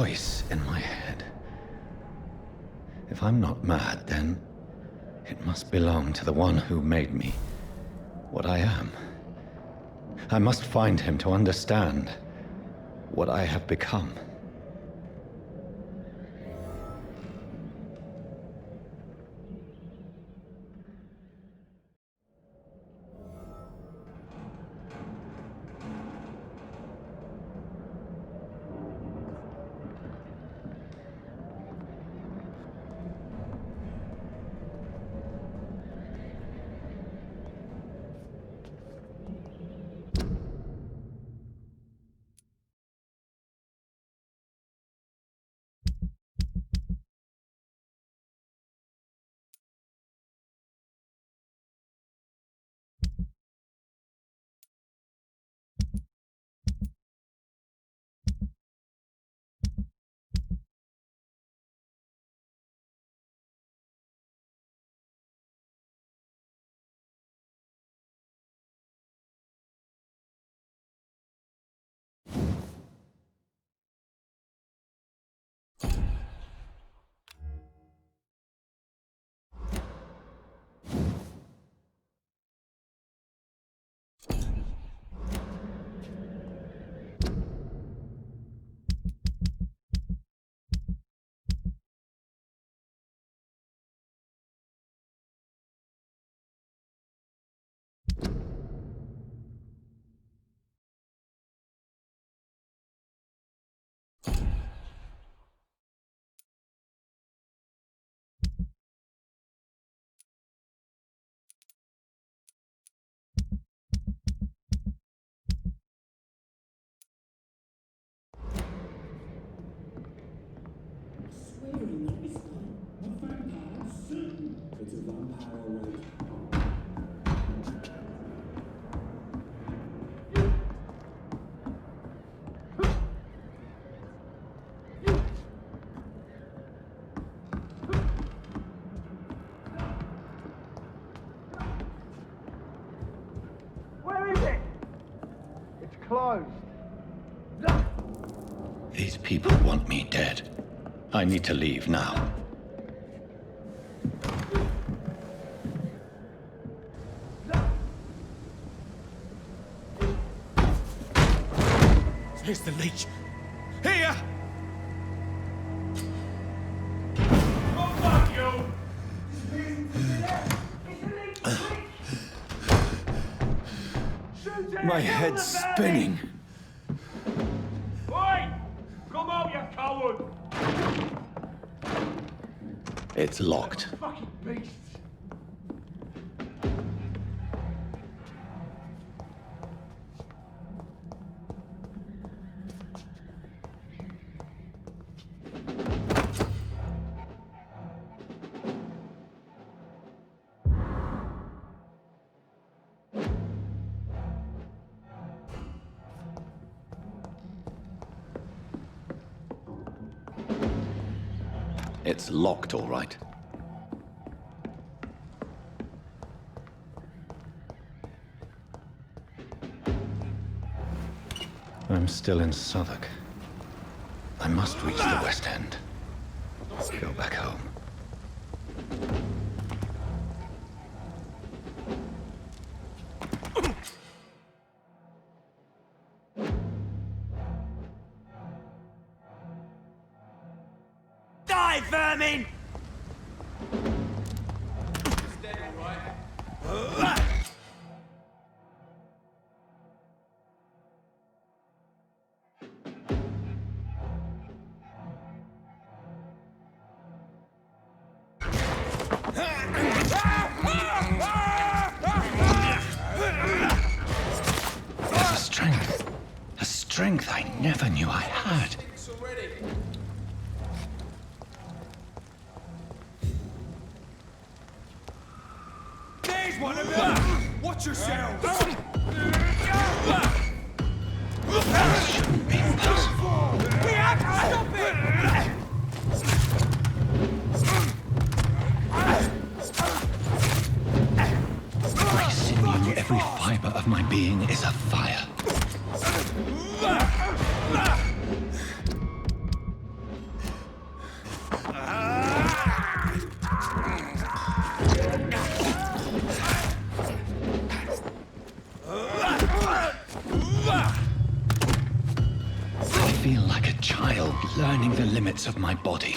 voice in my head. If I'm not mad, then it must belong to the one who made me what I am. I must find him to understand what I have become. Closed. These people want me dead. I need to leave now. Here's the leech. Here! Oh, fuck you! My head's spinning. Oi! Come out, you coward! It's locked. Fucking beasts! It's locked, all right. I'm still in Southwark. I must reach the West End. Go back home. Die, vermin! There's a strength I never knew I had. There's one of them! Watch yourself! This shouldn't be possible. We have to stop it! Every sinew, every fiber of my being is afire. learning the limits of my body.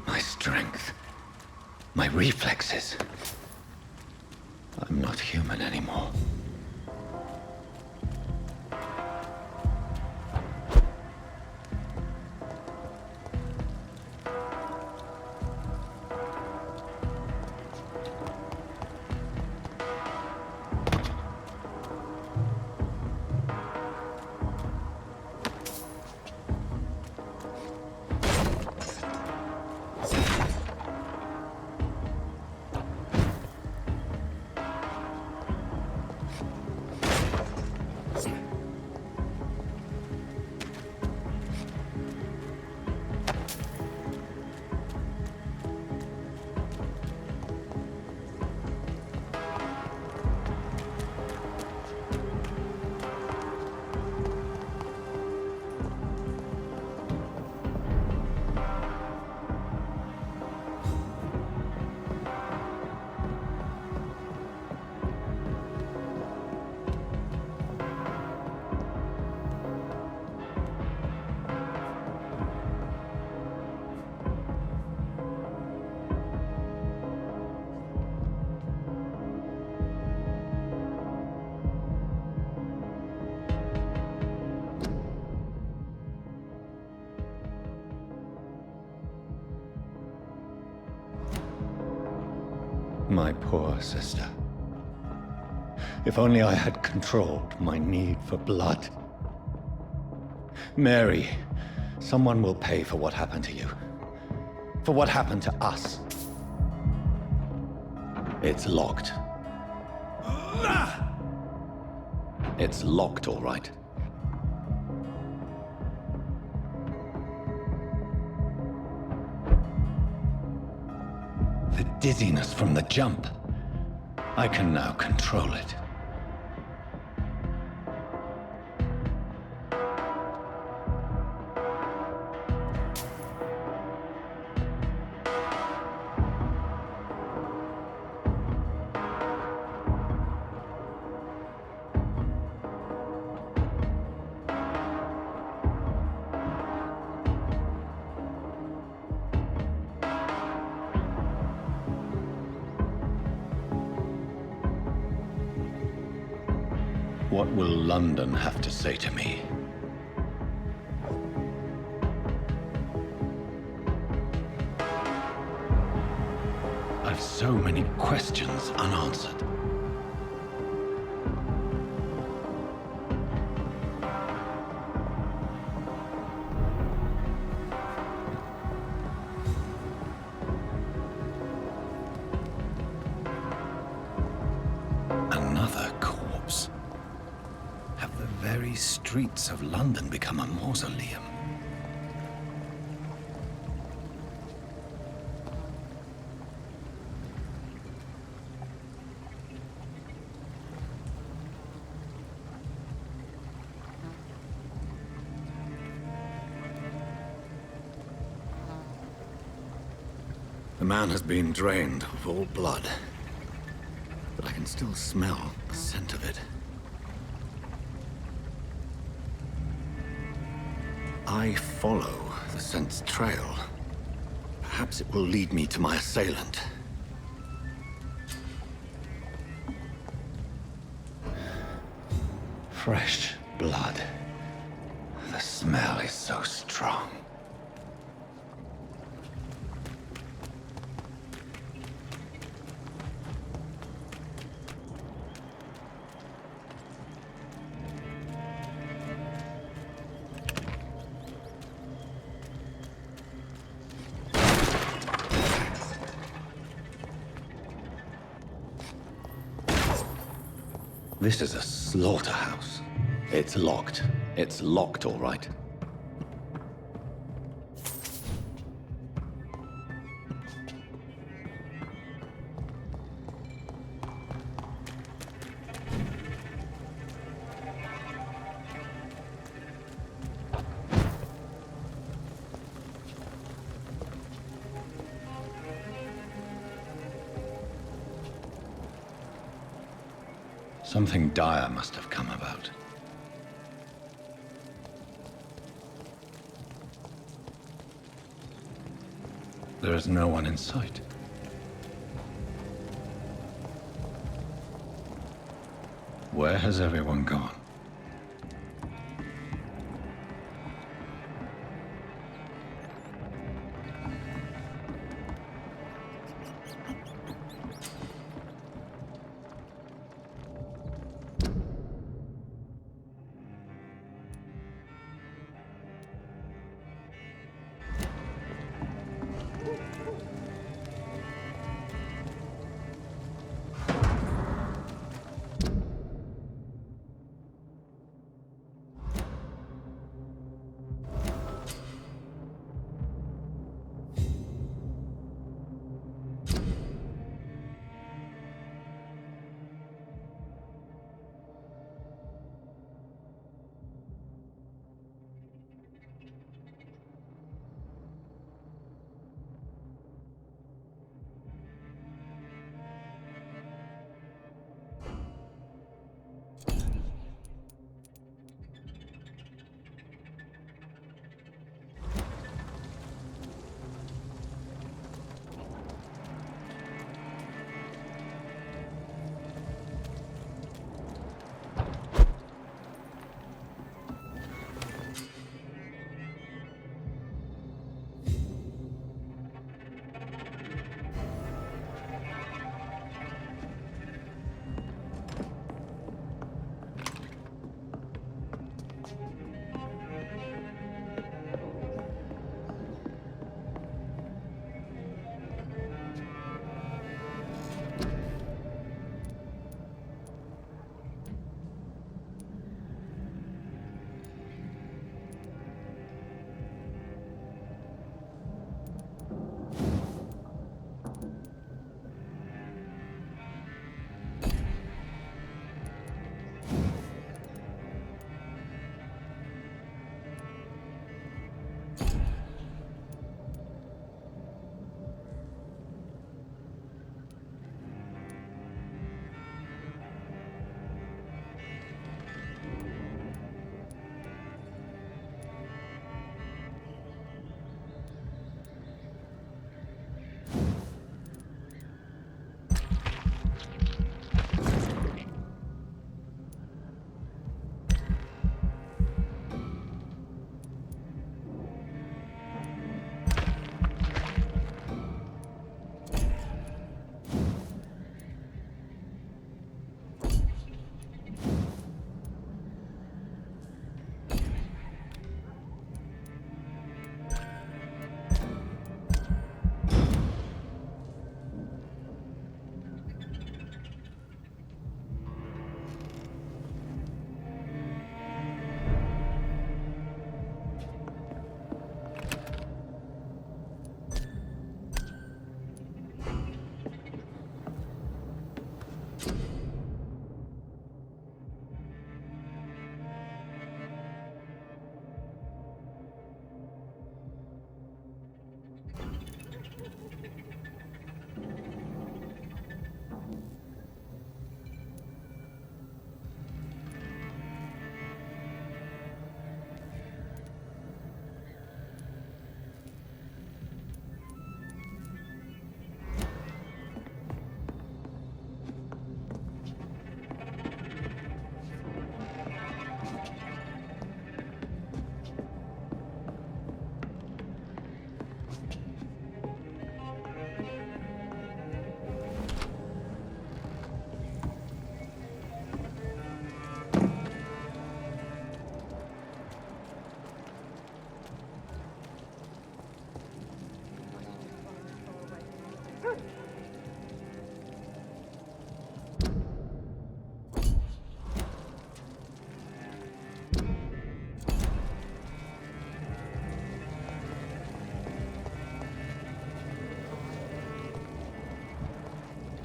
My strength, my reflexes. I'm not human anymore. My poor sister. If only I had controlled my need for blood. Mary, someone will pay for what happened to you. For what happened to us. It's locked. It's locked, all right. The dizziness from the jump. I can now control it. What will London have to say to me? I've so many questions unanswered. Another corpse. Have the very streets of London become a mausoleum? The man has been drained of all blood, but I can still smell the scent of it. I follow the scent's trail. Perhaps it will lead me to my assailant. Fresh blood. The smell is so strong. This is a slaughterhouse. It's locked. It's locked, all right. Something dire must have come about. There is no one in sight. Where has everyone gone?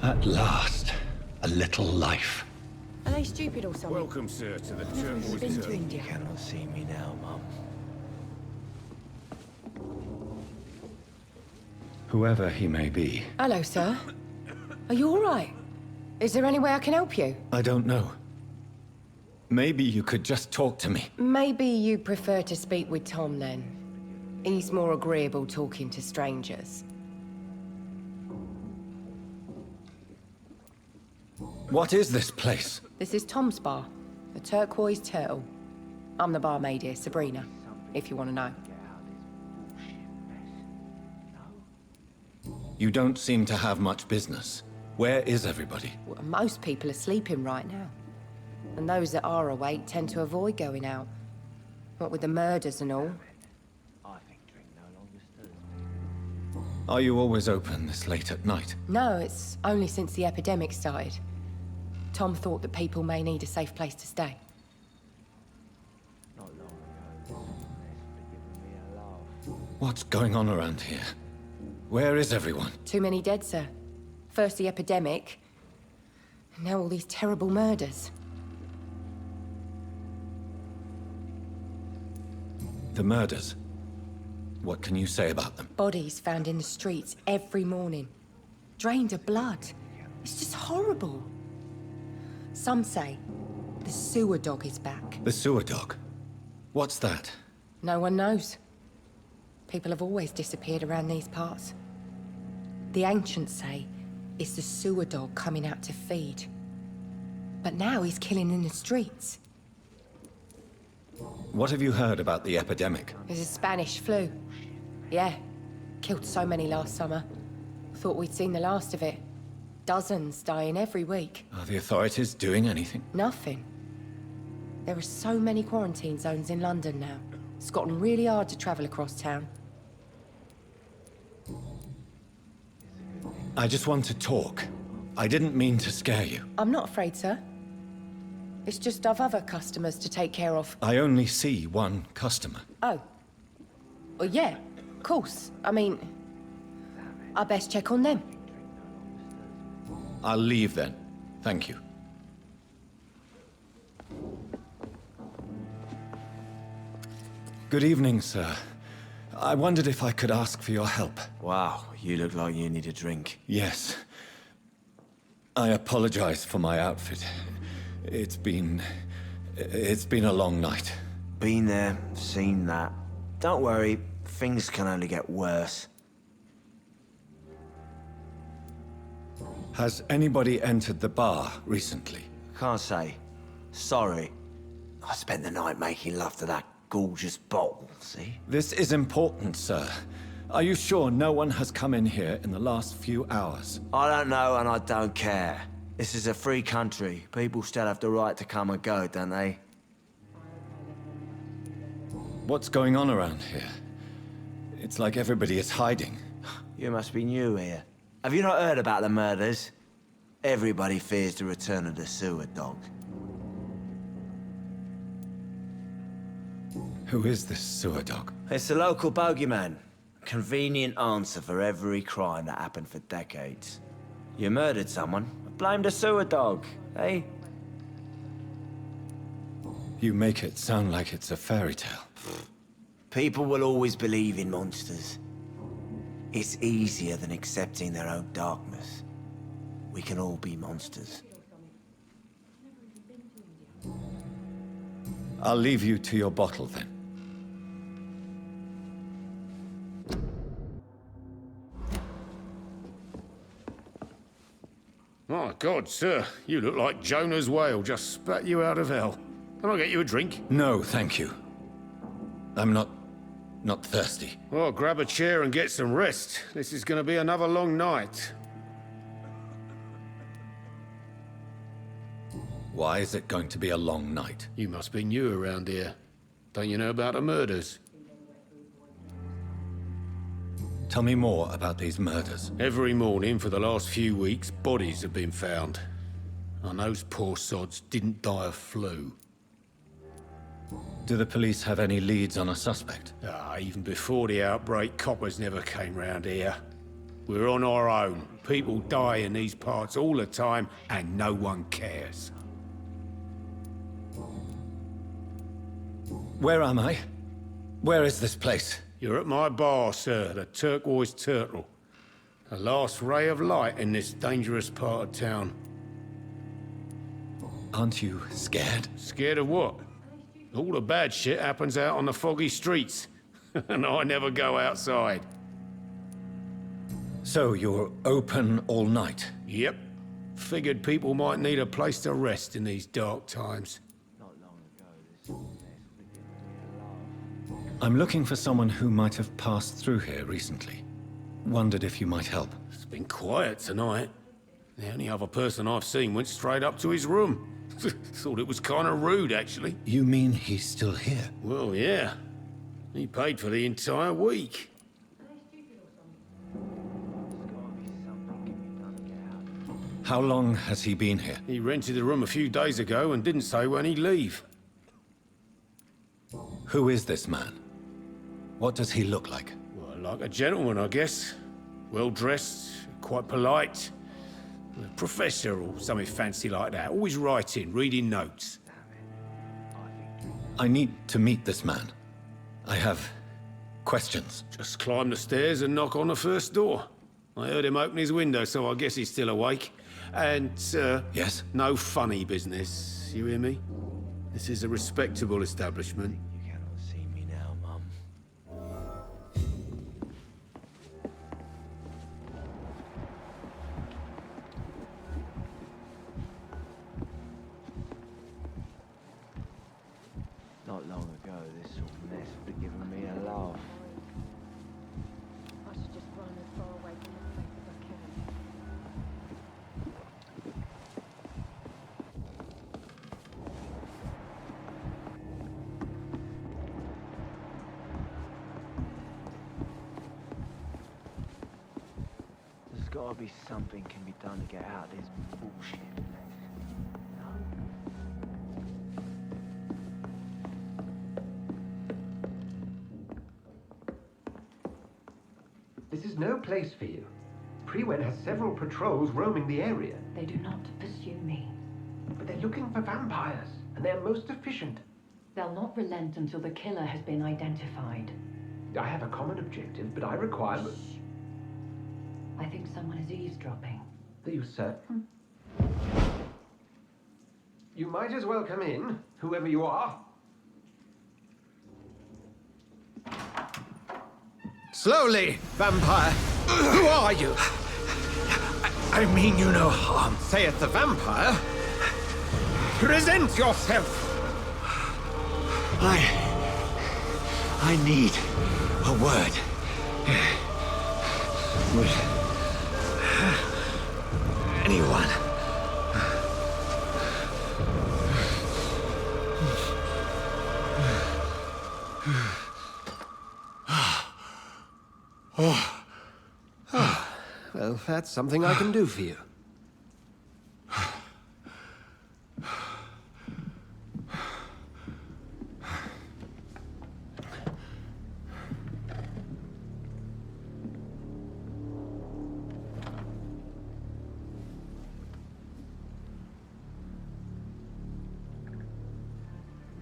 At last, a little life. Are they stupid or something? Welcome, sir, to the Never turquoise been to turtle. India. Cannot see me now, Mum. Whoever he may be, Hello, sir. Are you all right? Is there any way I can help you? I don't know. Maybe you could just talk to me. Maybe you prefer to speak with Tom then. He's more agreeable talking to strangers. What is this place? This is Tom's bar, the Turquoise Turtle. I'm the barmaid here, Sabrina, if you want to know. You don't seem to have much business. Where is everybody? Well, most people are sleeping right now. And those that are awake tend to avoid going out. What with the murders and all. Are you always open this late at night? No, it's only since the epidemic started. Tom thought that people may need a safe place to stay. What's going on around here? Where is everyone? Too many dead, sir. First the epidemic, and now all these terrible murders. The murders? What can you say about them? Bodies found in the streets every morning. Drained of blood. It's just horrible. Some say the sewer dog is back. The sewer dog? What's that? No one knows. People have always disappeared around these parts. The ancients say it's the sewer dog coming out to feed. But now he's killing in the streets. What have you heard about the epidemic? There's a Spanish flu. Yeah, killed so many last summer. Thought we'd seen the last of it. Dozens dying every week. Are the authorities doing anything? Nothing. There are so many quarantine zones in London now. It's gotten really hard to travel across town. I just want to talk. I didn't mean to scare you. I'm not afraid, sir. It's just I've other customers to take care of. I only see one customer. Oh. Well, yeah, of course. I mean, I best check on them. I'll leave then. Thank you. Good evening, sir. I wondered if I could ask for your help. Wow, you look like you need a drink. Yes. I apologize for my outfit. It's been a long night. Been there, seen that. Don't worry, things can only get worse. Has anybody entered the bar recently? Can't say. Sorry. I spent the night making love to that gorgeous bottle, see? This is important, sir. Are you sure no one has come in here in the last few hours? I don't know and I don't care. This is a free country. People still have the right to come and go, don't they? What's going on around here? It's like everybody is hiding. You must be new here. Have you not heard about the murders? Everybody fears the return of the sewer dog. Who is this sewer dog? It's the local bogeyman. Convenient answer for every crime that happened for decades. You murdered someone, blame the sewer dog, eh? You make it sound like it's a fairy tale. People will always believe in monsters. It's easier than accepting their own darkness. We can all be monsters. I'll leave you to your bottle then. My God, sir, you look like Jonah's whale just spat you out of hell. Can I get you a drink? No, thank you. I'm not thirsty. Well, grab a chair and get some rest. This is going to be another long night. Why is it going to be a long night? You must be new around here. Don't you know about the murders? Tell me more about these murders. Every morning for the last few weeks, bodies have been found. And those poor sods didn't die of flu. Do the police have any leads on a suspect? Even before the outbreak, coppers never came round here. We're on our own. People die in these parts all the time, and no one cares. Where am I? Where is this place? You're at my bar, sir, the Turquoise Turtle. The last ray of light in this dangerous part of town. Aren't you scared? Scared of what? All the bad shit happens out on the foggy streets. And I never go outside. So you're open all night? Yep. Figured people might need a place to rest in these dark times. I'm looking for someone who might have passed through here recently. Wondered if you might help. It's been quiet tonight. The only other person I've seen went straight up to his room. Thought it was kind of rude, actually. You mean he's still here? Well, yeah. He paid for the entire week. How long has he been here? He rented the room a few days ago and didn't say when he'd leave. Who is this man? What does he look like? Well, like a gentleman, I guess. Well-dressed, quite polite. A professor or something fancy like that. Always writing, reading notes. I need to meet this man. I have questions. Just climb the stairs and knock on the first door. I heard him open his window, so I guess he's still awake. And, Yes? no funny business. You hear me? This is a respectable establishment. You cannot see me now, Mum. Not long ago, this sort of mess would have given me a laugh. I should just run as far away from this place as I can. There's gotta be something can be done to get out of this bullshit. This is no place for you. Prewen has several patrols roaming the area, They do not pursue me. but they're looking for vampires, and they're most efficient. They'll not relent until the killer has been identified. I have a common objective, but I require... I think someone is eavesdropping. Are you certain? You might as well come in, whoever you are. Slowly, vampire. Who are you? I mean you no harm, saith the vampire. Present yourself. I need a word. Would anyone? Well, that's something I can do for you.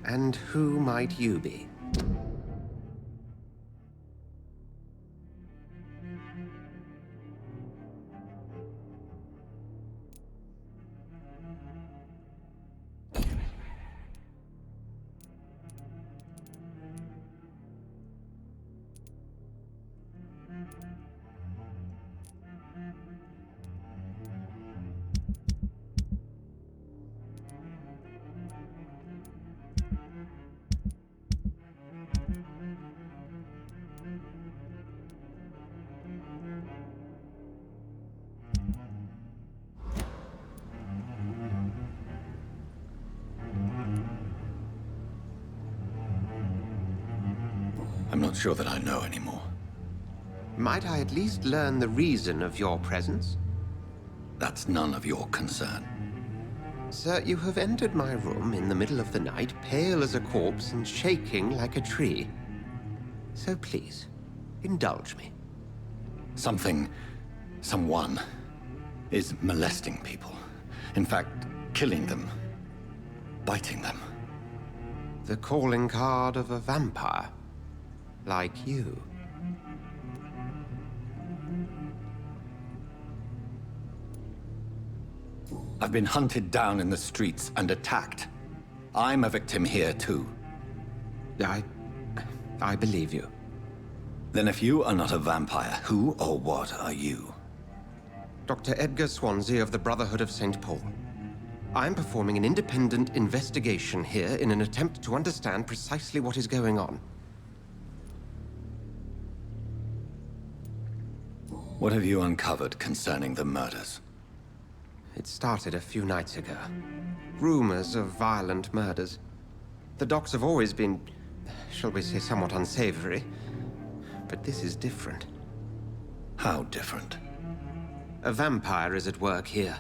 And who might you be? I'm not sure that I know anymore. Might I at least learn the reason of your presence? That's none of your concern. Sir, you have entered my room in the middle of the night, pale as a corpse and shaking like a tree. So please, indulge me. Someone is molesting people. In fact, killing them. Biting them. The calling card of a vampire. Like you. I've been hunted down in the streets and attacked. I'm a victim here too. I believe you. Then if you are not a vampire, who or what are you? Dr. Edgar Swansea of the Brotherhood of St. Paul. I'm performing an independent investigation here in an attempt to understand precisely what is going on. What have you uncovered concerning the murders? It started a few nights ago. Rumors of violent murders. The docs have always been, shall we say, somewhat unsavory. But this is different. How different? A vampire is at work here.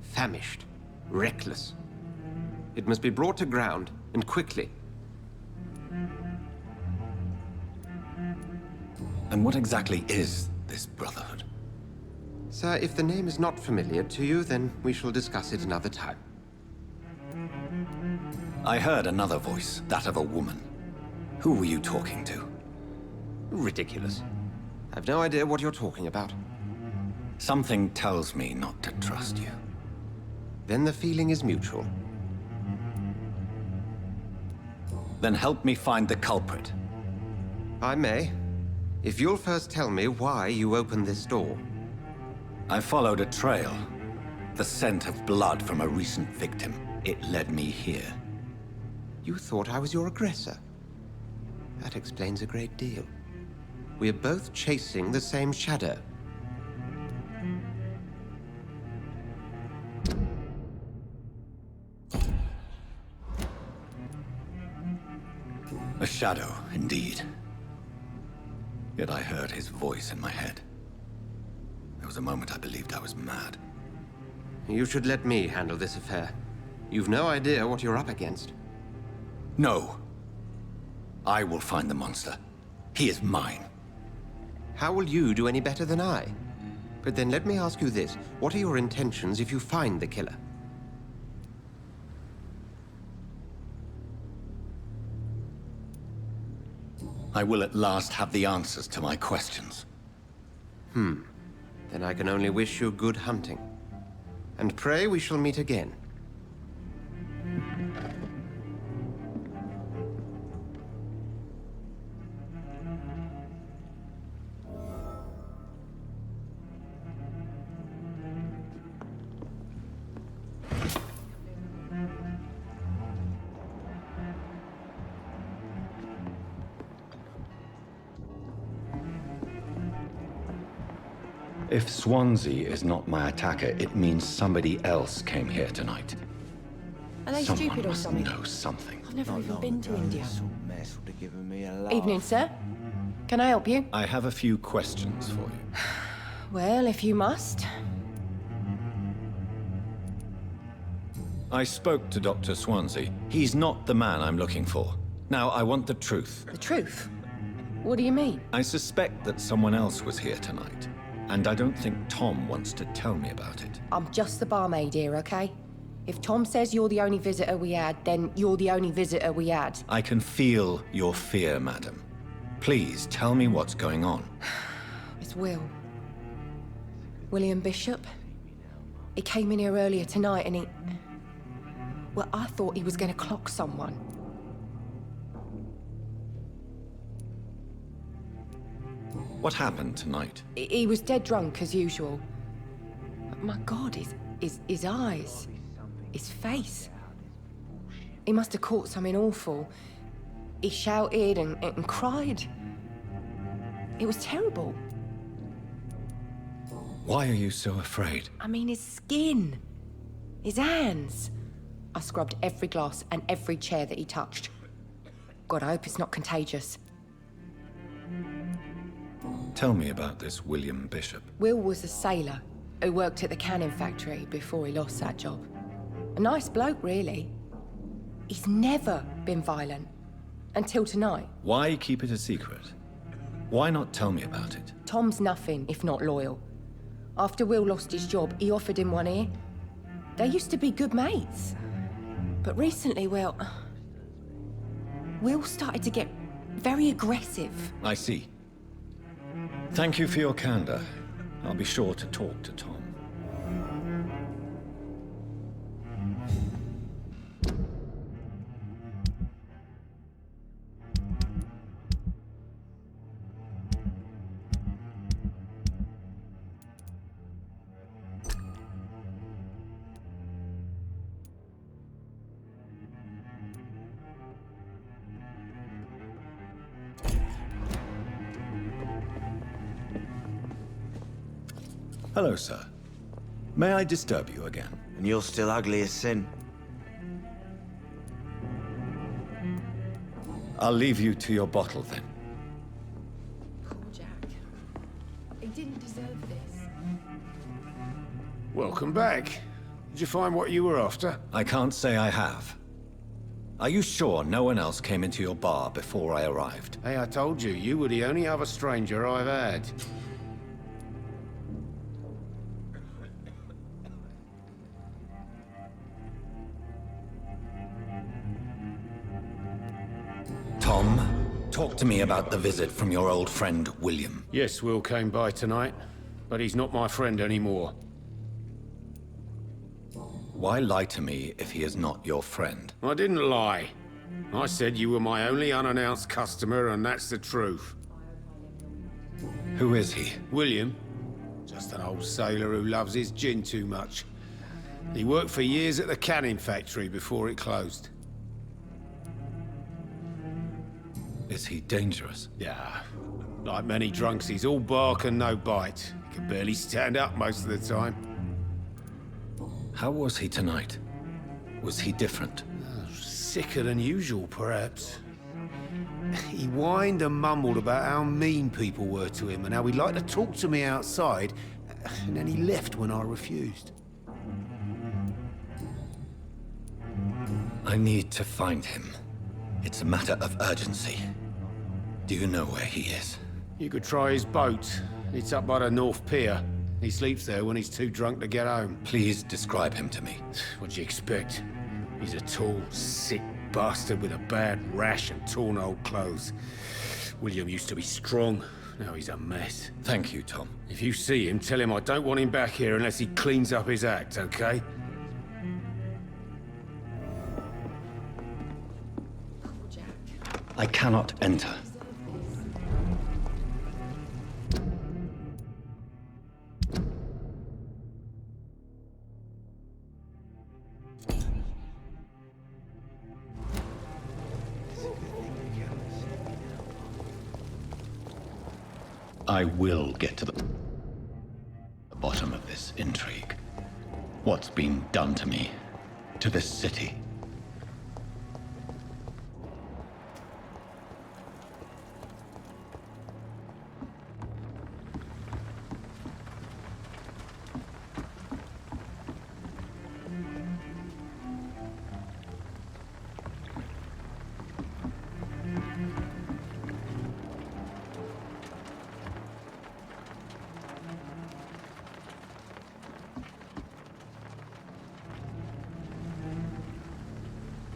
Famished. Reckless. It must be brought to ground, and quickly. And what exactly is this Brotherhood? Sir, if the name is not familiar to you, then we shall discuss it another time. I heard another voice, that of a woman. Who were you talking to? Ridiculous. I've no idea what you're talking about. Something tells me not to trust you. Then the feeling is mutual. Then help me find the culprit. I may. If you'll first tell me why you opened this door. I followed a trail. The scent of blood from a recent victim. It led me here. You thought I was your aggressor. That explains a great deal. We are both chasing the same shadow. A shadow, indeed. Yet I heard his voice in my head. There was a moment I believed I was mad. You should let me handle this affair. You've no idea what you're up against. No. I will find the monster. He is mine. How will you do any better than I? But then let me ask you this. What are your intentions if you find the killer? I will at last have the answers to my questions. Then I can only wish you good hunting. And pray we shall meet again. If Swansea is not my attacker, it means somebody else came here tonight. Are they Someone stupid or must something? know something. I've never even been to India. This old mess would have given me a laugh. Evening, sir. Can I help you? I have a few questions for you. Well, if you must. I spoke to Dr. Swansea. He's not the man I'm looking for. Now, I want the truth. The truth? What do you mean? I suspect that someone else was here tonight. And I don't think Tom wants to tell me about it. I'm just the barmaid here, okay? If Tom says you're the only visitor we had, then you're the only visitor we had. I can feel your fear, madam. Please, tell me what's going on. It's Will. William Bishop. He came in here earlier tonight and he... Well, I thought he was going to clock someone. What happened tonight? He was dead drunk, as usual. But my God, his eyes. His face. He must have caught something awful. He shouted and cried. It was terrible. Why are you so afraid? I mean, his skin. His hands. I scrubbed every glass and every chair that he touched. God, I hope it's not contagious. Tell me about this William Bishop. Will was a sailor who worked at the cannon factory before he lost that job. A nice bloke, really. He's never been violent. Until tonight. Why keep it a secret? Why not tell me about it? Tom's nothing if not loyal. After Will lost his job, he offered him one ear. They used to be good mates. But recently, well... Will started to get very aggressive. I see. Thank you for your candor. I'll be sure to talk to Tom. Hello, sir. May I disturb you again? And you're still ugly as sin. I'll leave you to your bottle, then. Poor Jack. He didn't deserve this. Welcome back. Did you find what you were after? I can't say I have. Are you sure no one else came into your bar before I arrived? Hey, I told you, you were the only other stranger I've had. Tom, talk to me about the visit from your old friend, William. Yes, Will came by tonight, but he's not my friend anymore. Why lie to me if he is not your friend? I didn't lie. I said you were my only unannounced customer, and that's the truth. Who is he? William, just an old sailor who loves his gin too much. He worked for years at the canning factory before it closed. Is he dangerous? Yeah, like many drunks, he's all bark and no bite. He can barely stand up most of the time. How was he tonight? Was he different? Sicker than usual, perhaps. He whined and mumbled about how mean people were to him and how he'd like to talk to me outside, and then he left when I refused. I need to find him. It's a matter of urgency. Do you know where he is? You could try his boat. It's up by the North Pier. He sleeps there when he's too drunk to get home. Please describe him to me. What'd you expect? He's a tall, sick bastard with a bad rash and torn old clothes. William used to be strong. Now he's a mess. Thank you, Tom. If you see him, tell him I don't want him back here unless he cleans up his act, okay? Poor Jack. I cannot enter. I will get to the bottom of this intrigue. What's been done to me, to this city.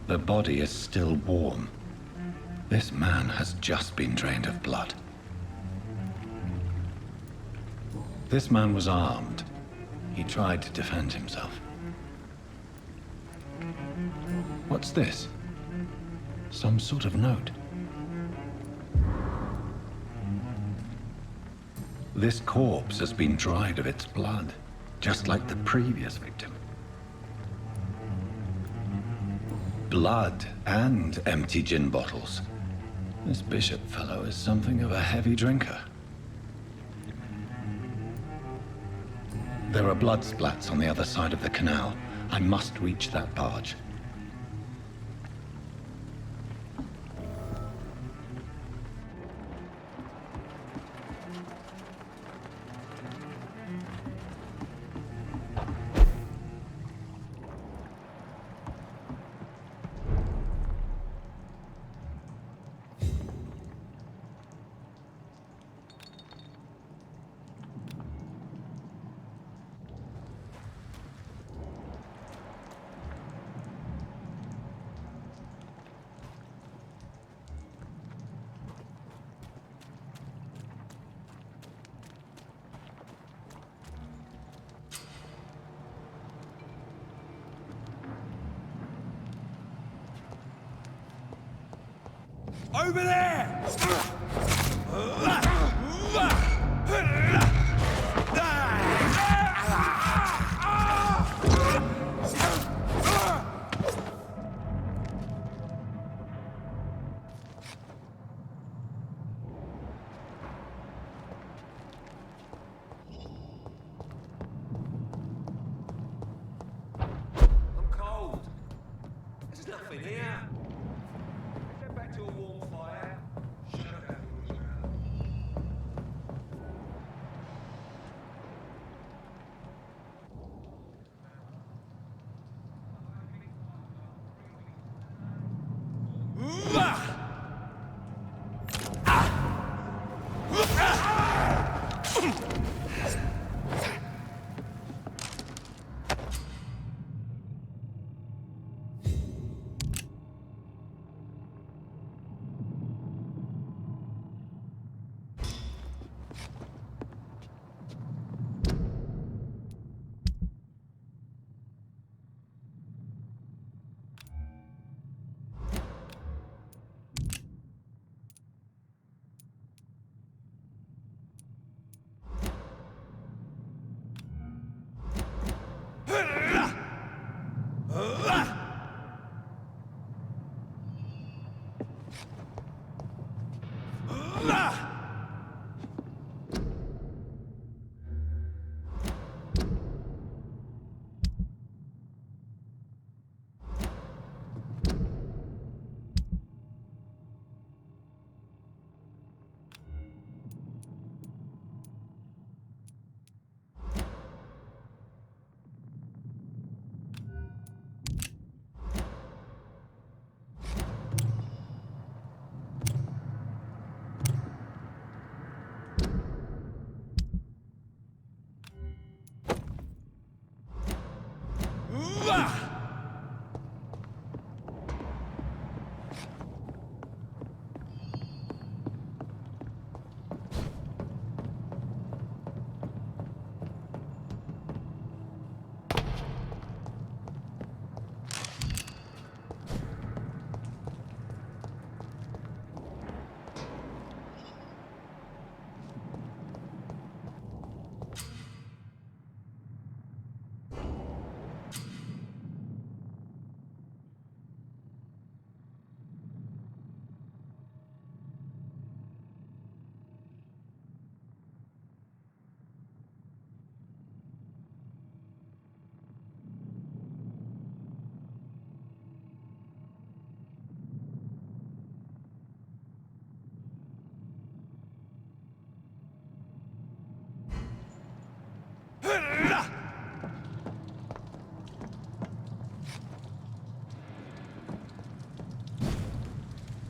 The body is still warm. This man has just been drained of blood. This man was armed. He tried to defend himself. What's this? Some sort of note. This corpse has been dried of its blood, just like the previous victim. Blood and empty gin bottles. This Bishop fellow is something of a heavy drinker. There are blood splats on the other side of the canal. I must reach that barge. Over there! nothing here. Get back to a warm fire. Shut up.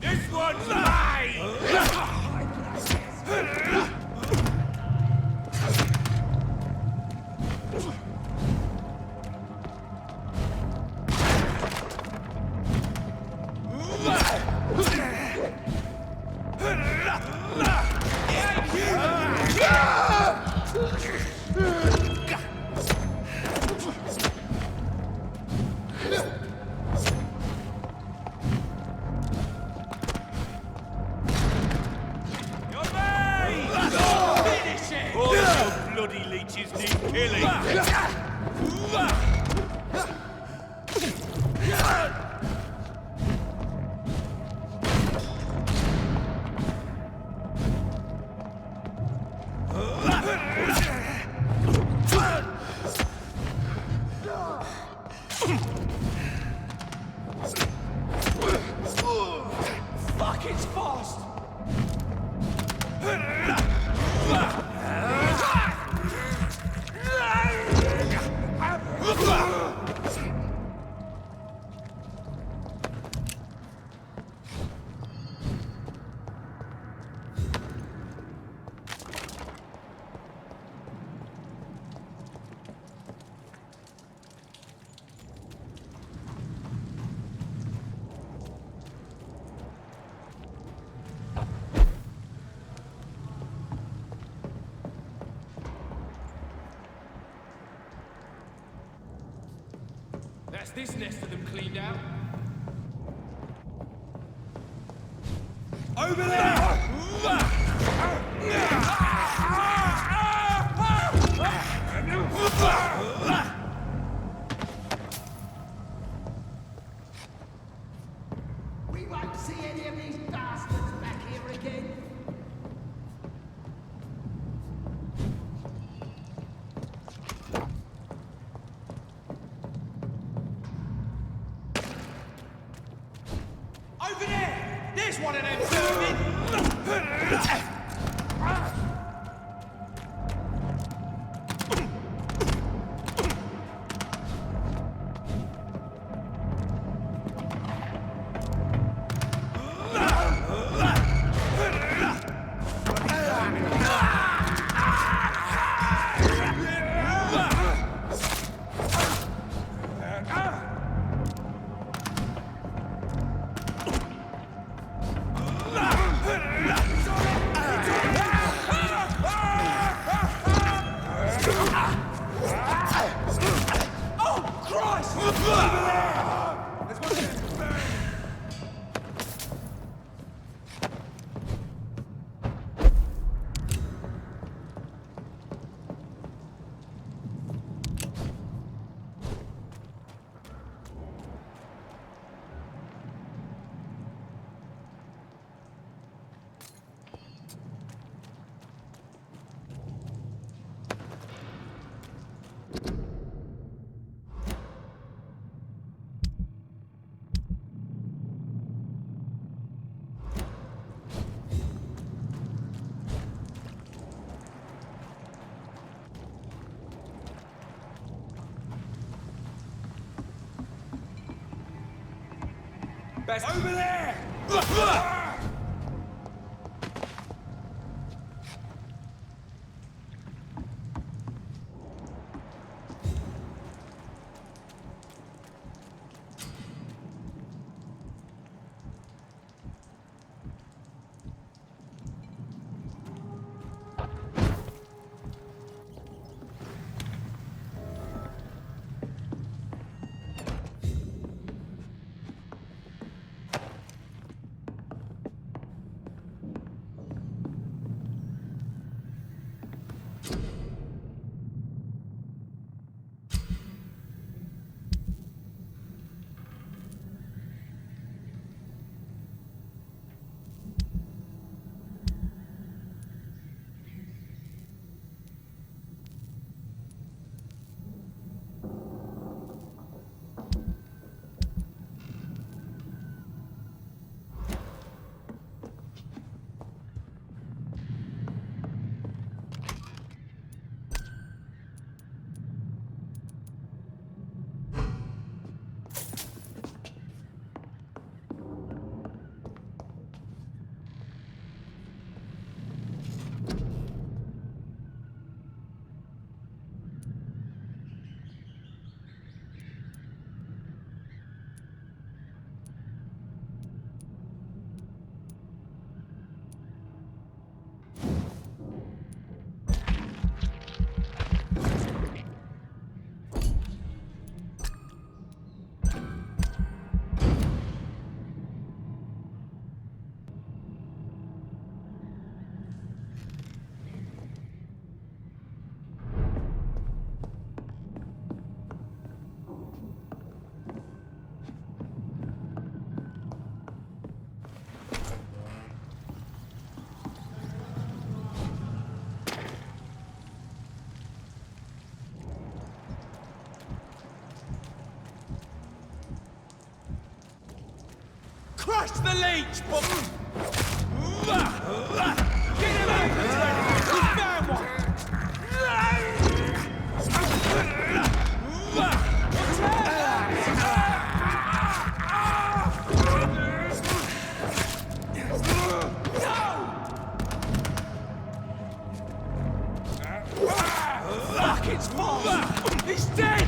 This one's mine! Bloody leeches need killing! Fuck, it's fast! That's this nest of them cleaned out. Over there! We won't see any of these bastards back here again. one of them vermin! Best over there! Crush the leech! Get him out! We found one! Fuck, it's false! He's dead!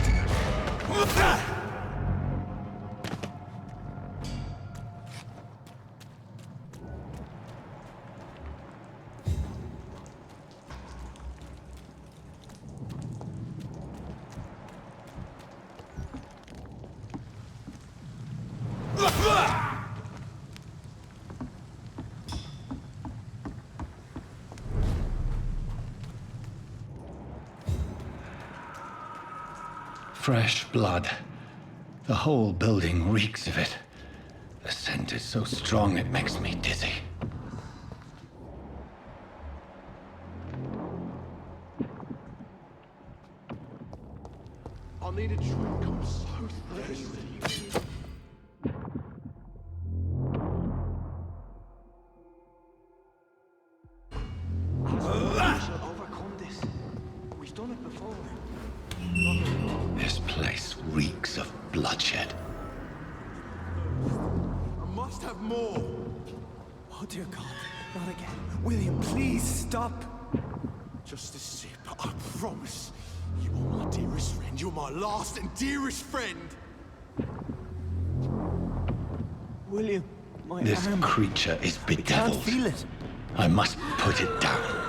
Fresh blood. The whole building reeks of it. The scent is so strong it makes me dizzy. I need a drink, I'm so thirsty. reeks of bloodshed. I must have more. Oh, dear God. Not again. William, please stop. Just a sip, I promise. You are my dearest friend. You're my last and dearest friend. William, my This arm. creature is I can't bedeviled. feel it. I must put it down.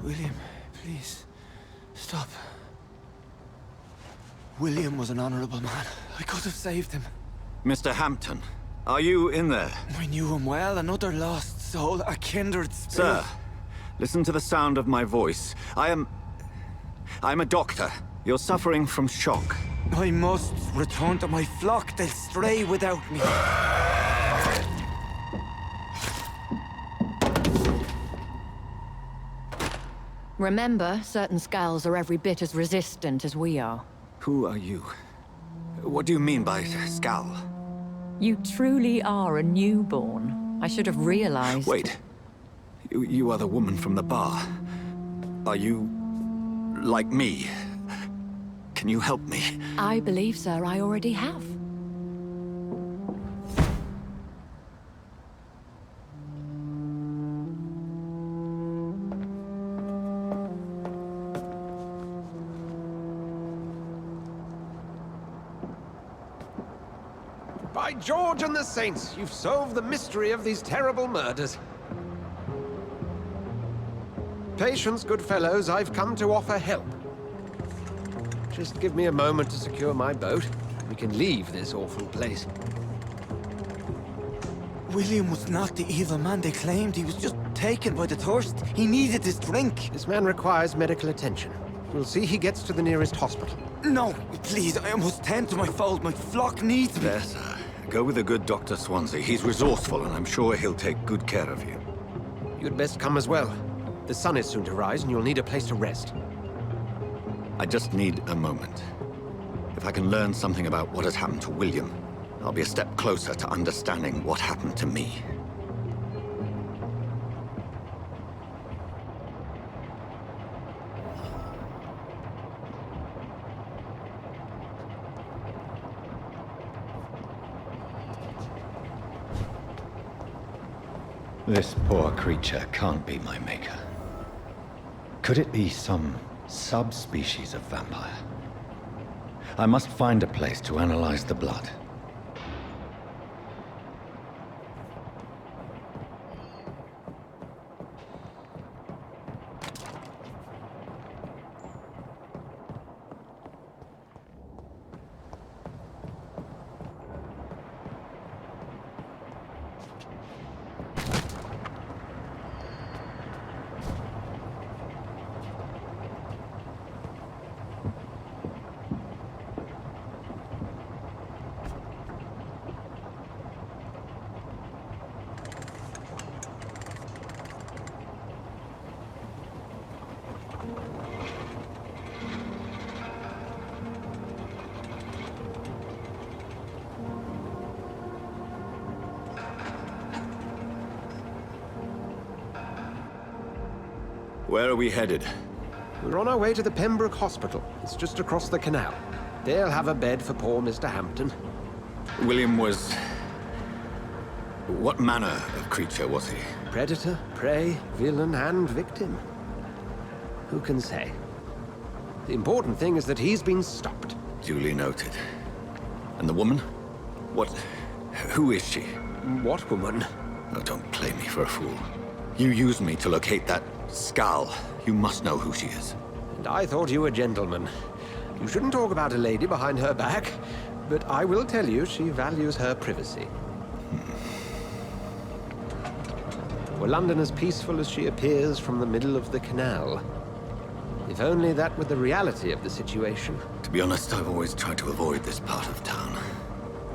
William, please. Stop. William was an honorable man. I could have saved him. Mr. Hampton, are you in there? I knew him well, another lost soul, a kindred spirit. Sir, listen to the sound of my voice. I'm a doctor. You're suffering from shock. I must return to my flock. They'll stray without me. Remember, certain skulls are every bit as resistant as we are. Who are you? What do you mean by scowl? You truly are a newborn. I should have realized. Wait. You are the woman from the bar. Are you... like me? Can you help me? I believe, sir, I already have. By George and the Saints, you've solved the mystery of these terrible murders. Patience, good fellows, I've come to offer help. Just give me a moment to secure my boat. We can leave this awful place. William was not the evil man they claimed. He was just taken by the thirst. He needed his drink. This man requires medical attention. We'll see he gets to the nearest hospital. No, please, I must tend to my fold. My flock needs me. There, sir. Go with the good Dr. Swansea. He's resourceful, and I'm sure he'll take good care of you. You'd best come as well. The sun is soon to rise, and you'll need a place to rest. I just need a moment. If I can learn something about what has happened to William, I'll be a step closer to understanding what happened to me. This poor creature can't be my maker. Could it be some subspecies of vampire? I must find a place to analyze the blood. Where are we headed? We're on our way to the Pembroke Hospital. It's just across the canal. They'll have a bed for poor Mr. Hampton. William was... What manner of creature was he? Predator, prey, villain, and victim. Who can say? The important thing is that he's been stopped. Duly noted. And the woman? What... Who is she? What woman? Oh, don't play me for a fool. You used me to locate that skull. You must know who she is. And I thought you a gentleman. You shouldn't talk about a lady behind her back, but I will tell you she values her privacy. Were London as peaceful as she appears from the middle of the canal? If only that were the reality of the situation. To be honest, I've always tried to avoid this part of town.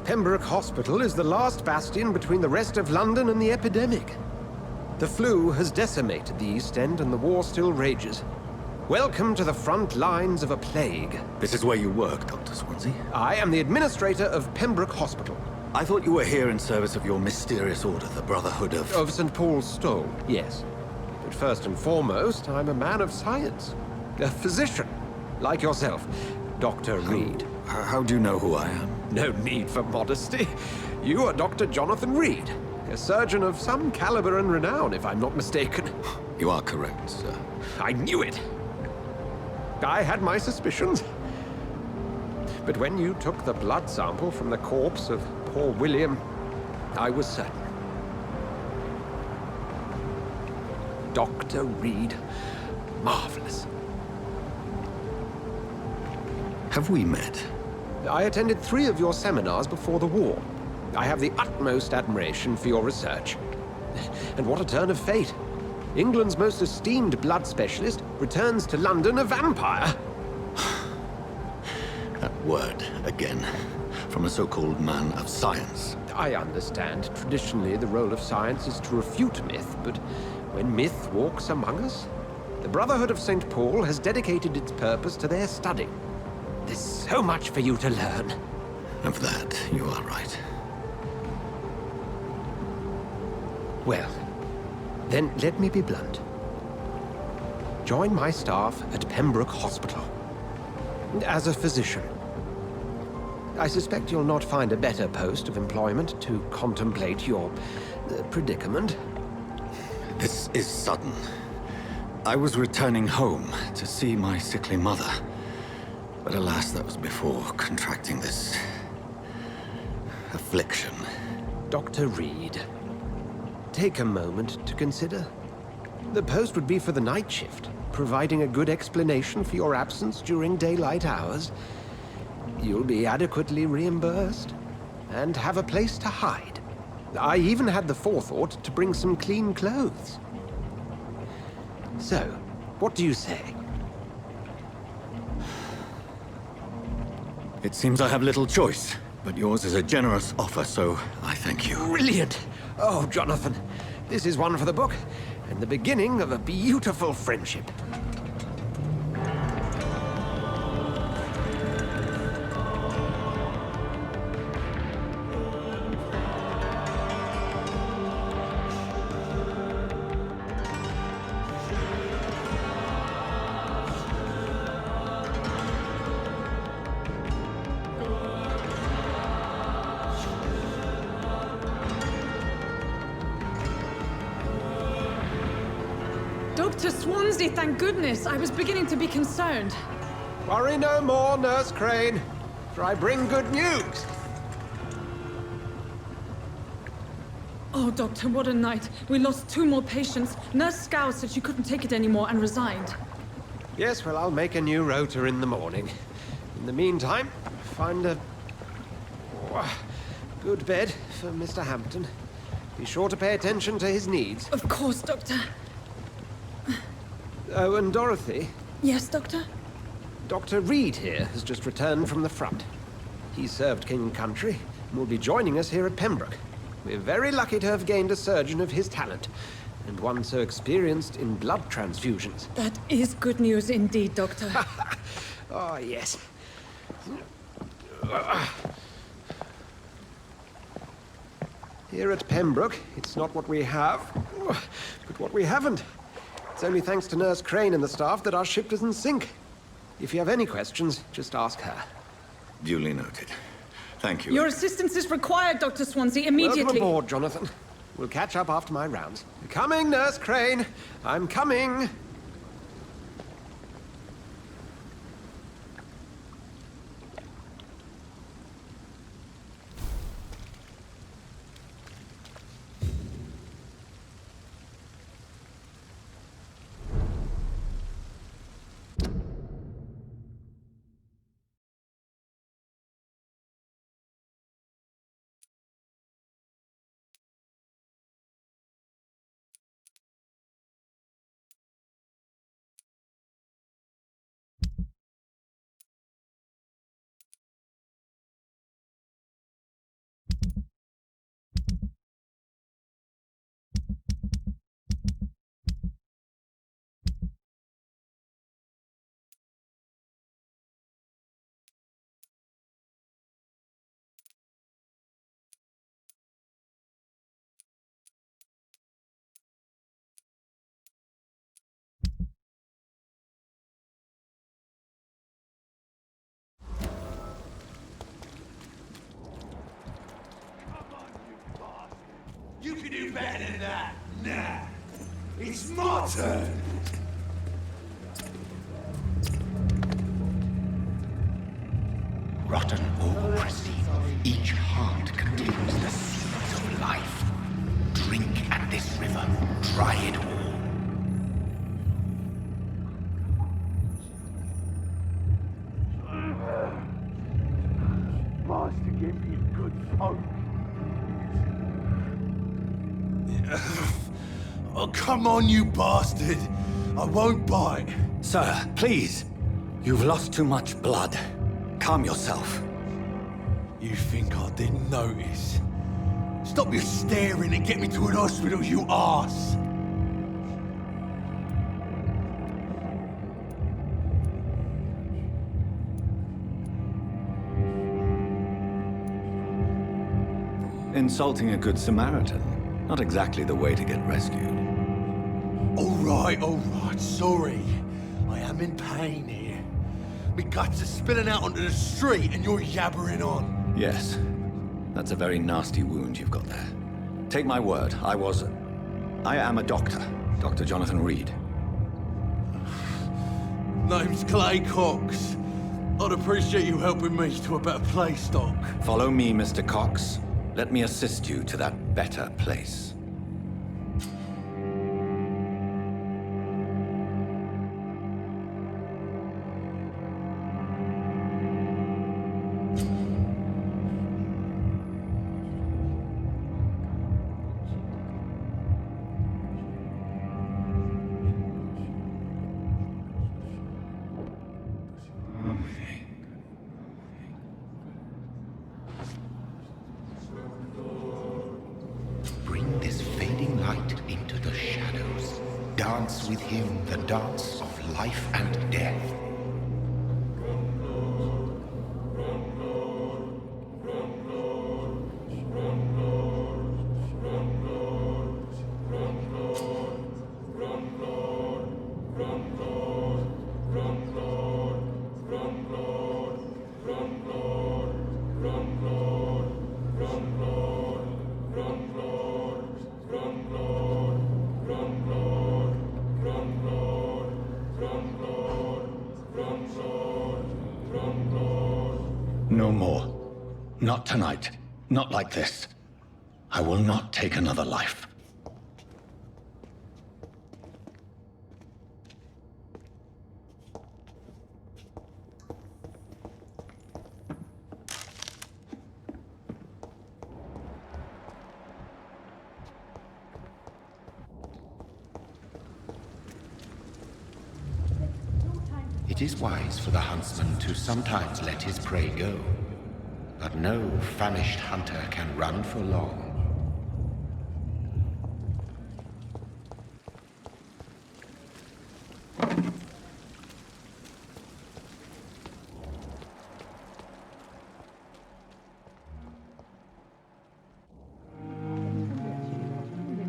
Pembroke Hospital is the last bastion between the rest of London and the epidemic. The flu has decimated the East End and the war still rages. Welcome to the front lines of a plague. This is where you work, Dr. Swansea? I am the administrator of Pembroke Hospital. I thought you were here in service of your mysterious order, the Brotherhood of... Of St. Paul's Stole, yes. But first and foremost, I'm a man of science. A physician, like yourself, Dr. Reid. How do you know who I am? No need for modesty. You are Dr. Jonathan Reid, a surgeon of some caliber and renown, if I'm not mistaken. You are correct, sir. I knew it. I had my suspicions. But when you took the blood sample from the corpse of poor William, I was certain. Dr. Reid. Marvelous. Have we met? I attended 3 of your seminars before the war. I have the utmost admiration for your research. And what a turn of fate. England's most esteemed blood specialist returns to London a vampire. That word, again. From a so-called man of science. I understand. Traditionally, the role of science is to refute myth, but when myth walks among us, the Brotherhood of St. Paul has dedicated its purpose to their study. There's so much for you to learn. Of that, you are right. Well, then let me be blunt. Join my staff at Pembroke Hospital. As a physician. I suspect you'll not find a better post of employment to contemplate your predicament. This is sudden. I was returning home to see my sickly mother. But alas, that was before contracting this... affliction. Dr. Reid, take a moment to consider. The post would be for the night shift, providing a good explanation for your absence during daylight hours. You'll be adequately reimbursed, and have a place to hide. I even had the forethought to bring some clean clothes. So, what do you say? It seems I have little choice, but yours is a generous offer, so I thank you. Brilliant! Oh, Jonathan, this is one for the book, and the beginning of a beautiful friendship. Dr. Swansea, thank goodness. I was beginning to be concerned. Worry no more, Nurse Crane, for I bring good news. Oh, Doctor, what a night. We lost 2 more patients. Nurse Scow said she couldn't take it anymore and resigned. Yes, well, I'll make a new rota in the morning. In the meantime, find a good bed for Mr. Hampton. Be sure to pay attention to his needs. Of course, Doctor. Oh, and Dorothy? Yes, Doctor? Dr. Reid here has just returned from the front. He served King and Country and will be joining us here at Pembroke. We're very lucky to have gained a surgeon of his talent, and one so experienced in blood transfusions. That is good news indeed, Doctor. Oh, yes. Here at Pembroke, it's not what we have, but what we haven't. It's It's only thanks to Nurse Crane and the staff that our ship doesn't sink. If you have any questions, just ask her. Duly noted. Thank you. Your assistance is required, Dr. Swansea, immediately. Welcome aboard, Jonathan. We'll catch up after my rounds. Coming, Nurse Crane. I'm coming. You can do better than that. Nah. It's my turn. Rotten autocracy. Each heart contains the seeds of life. Drink at this river. Try it all. Master gave me a good folk. Oh, come on, you bastard! I won't bite. Sir, please. You've lost too much blood. Calm yourself. You think I didn't notice? Stop your staring and get me to an hospital, you arse! Insulting a good Samaritan. Not exactly the way to get rescued. All right, sorry. I am in pain here. Me guts are spilling out onto the street and you're yabbering on. Yes. That's a very nasty wound you've got there. Take my word, I am a doctor. Dr. Jonathan Reid. Name's Clay Cox. I'd appreciate you helping me to a better place, Doc. Follow me, Mr. Cox. Let me assist you to that better place. Bring this fading light into the shadows. Dance with him the dance of life and death. No more. Not tonight. Not like this. I will not take another life. It is wise for the huntsman to sometimes let his prey go, but no famished hunter can run for long.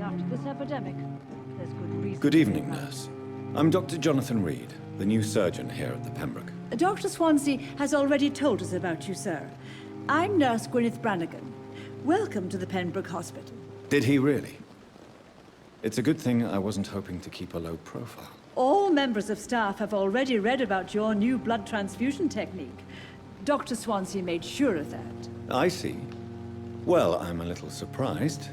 After this epidemic, there's good reason. Good evening, nurse. I'm Dr. Jonathan Reid, the new surgeon here at the Pembroke. Dr. Swansea has already told us about you, sir. I'm Nurse Gwyneth Brannigan. Welcome to the Pembroke Hospital. Did he really? It's a good thing I wasn't hoping to keep a low profile. All members of staff have already read about your new blood transfusion technique. Dr. Swansea made sure of that. I see. Well, I'm a little surprised,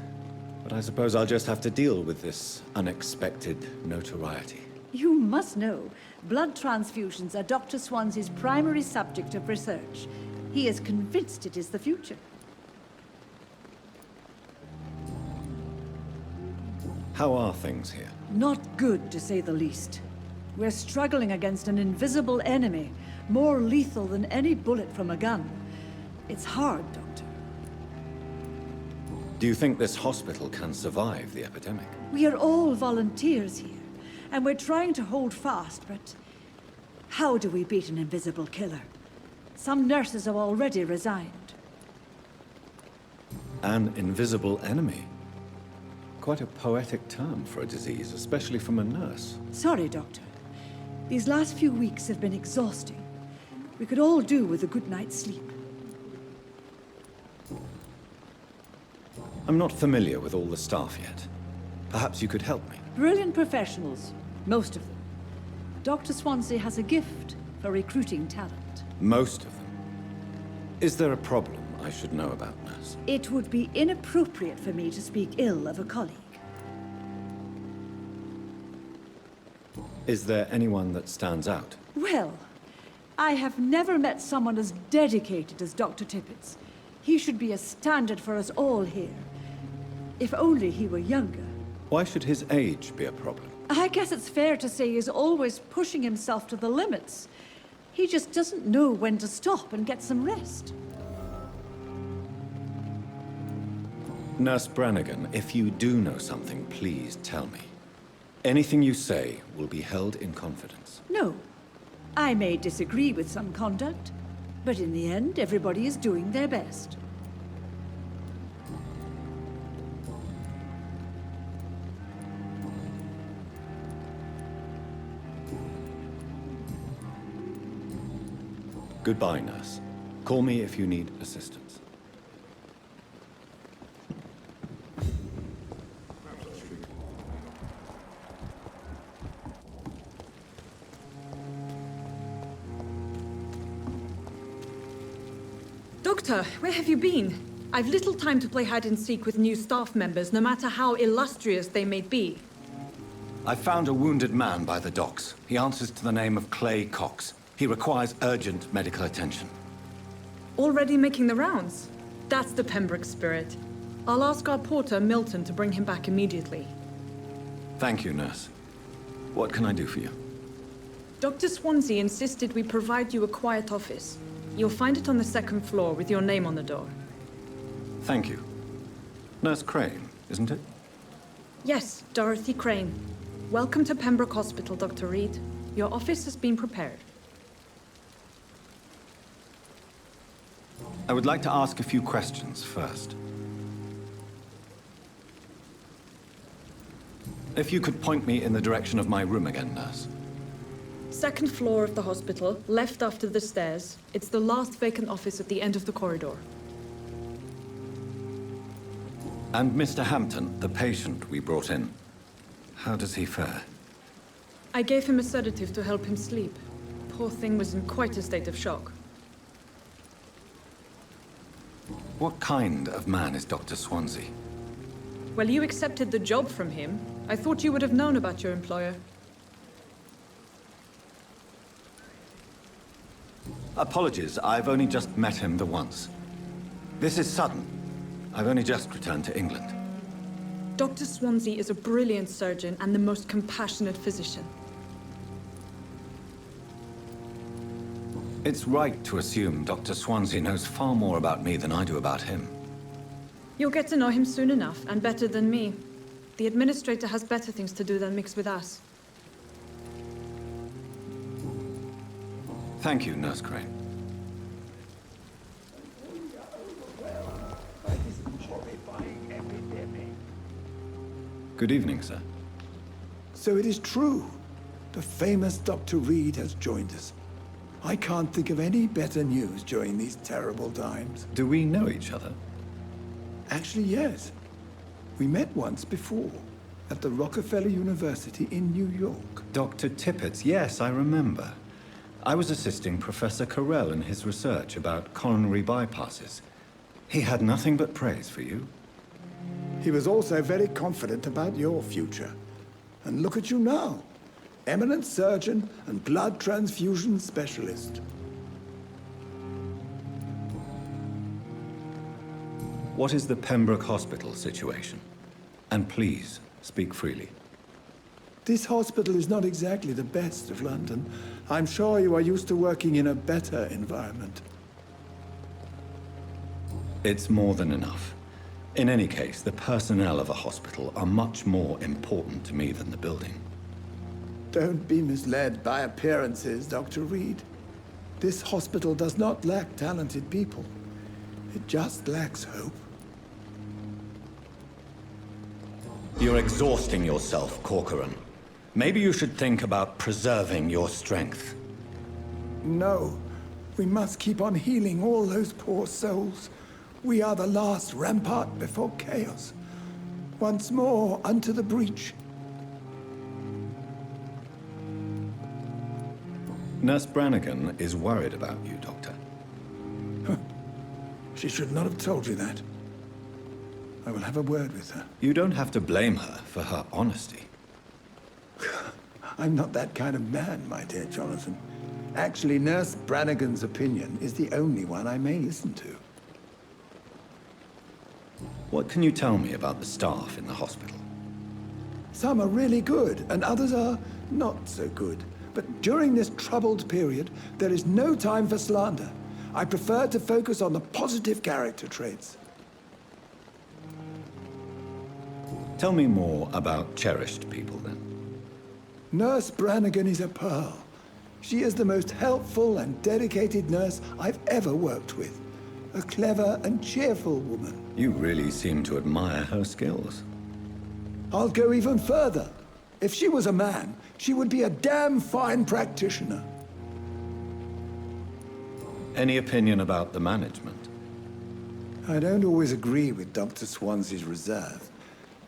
but I suppose I'll just have to deal with this unexpected notoriety. You must know, blood transfusions are Dr. Swansea's primary subject of research. He is convinced it is the future. How are things here? Not good, to say the least. We're struggling against an invisible enemy, more lethal than any bullet from a gun. It's hard, Doctor. Do you think this hospital can survive the epidemic? We are all volunteers here, and we're trying to hold fast, but how do we beat an invisible killer? Some nurses have already resigned. An invisible enemy? Quite a poetic term for a disease, especially from a nurse. Sorry, Doctor. These last few weeks have been exhausting. We could all do with a good night's sleep. I'm not familiar with all the staff yet. Perhaps you could help me. Brilliant professionals, most of them. Dr. Swansea has a gift for recruiting talent. Most of them? Is there a problem I should know about, nurse? It would be inappropriate for me to speak ill of a colleague. Is there anyone that stands out? Well, I have never met someone as dedicated as Dr. Tippett's. He should be a standard for us all here. If only he were younger. Why should his age be a problem? I guess it's fair to say he's always pushing himself to the limits. He just doesn't know when to stop and get some rest. Nurse Brannigan, if you do know something, please tell me. Anything you say will be held in confidence. No. I may disagree with some conduct, but in the end, everybody is doing their best. Goodbye, nurse. Call me if you need assistance. Doctor, where have you been? I've little time to play hide and seek with new staff members, no matter how illustrious they may be. I found a wounded man by the docks. He answers to the name of Clay Cox. He requires urgent medical attention. Already making the rounds? That's the Pembroke spirit. I'll ask our porter, Milton, to bring him back immediately. Thank you, nurse. What can I do for you? Dr. Swansea insisted we provide you a quiet office. You'll find it on the second floor with your name on the door. Thank you. Nurse Crane, isn't it? Yes, Dorothy Crane. Welcome to Pembroke Hospital, Dr. Reid. Your office has been prepared. I would like to ask a few questions first. If you could point me in the direction of my room again, nurse. Second floor of the hospital, left after the stairs. It's the last vacant office at the end of the corridor. And Mr. Hampton, the patient we brought in. How does he fare? I gave him a sedative to help him sleep. Poor thing was in quite a state of shock. What kind of man is Dr. Swansea? Well, you accepted the job from him. I thought you would have known about your employer. Apologies, I've only just met him the once. This is sudden. I've only just returned to England. Dr. Swansea is a brilliant surgeon and the most compassionate physician. It's right to assume Dr. Swansea knows far more about me than I do about him. You'll get to know him soon enough, and better than me. The administrator has better things to do than mix with us. Thank you, Nurse Crane. Good evening, sir. So it is true. The famous Dr. Reid has joined us. I can't think of any better news during these terrible times. Do we know each other? Actually, yes. We met once before, at the Rockefeller University in New York. Dr. Tippett, yes, I remember. I was assisting Professor Carell in his research about coronary bypasses. He had nothing but praise for you. He was also very confident about your future. And look at you now. Eminent surgeon and blood transfusion specialist. What is the Pembroke Hospital situation? And please, speak freely. This hospital is not exactly the best of London. I'm sure you are used to working in a better environment. It's more than enough. In any case, the personnel of a hospital are much more important to me than the building. Don't be misled by appearances, Dr. Reid. This hospital does not lack talented people. It just lacks hope. You're exhausting yourself, Corcoran. Maybe you should think about preserving your strength. No. We must keep on healing all those poor souls. We are the last rampart before chaos. Once more, unto the breach. Nurse Brannigan is worried about you, Doctor. She should not have told you that. I will have a word with her. You don't have to blame her for her honesty. I'm not that kind of man, my dear Jonathan. Actually, Nurse Brannigan's opinion is the only one I may listen to. What can you tell me about the staff in the hospital? Some are really good, and others are not so good. But during this troubled period, there is no time for slander. I prefer to focus on the positive character traits. Tell me more about cherished people, then. Nurse Brannigan is a pearl. She is the most helpful and dedicated nurse I've ever worked with. A clever and cheerful woman. You really seem to admire her skills. I'll go even further. If she was a man, she would be a damn fine practitioner. Any opinion about the management? I don't always agree with Dr. Swansea's reserve,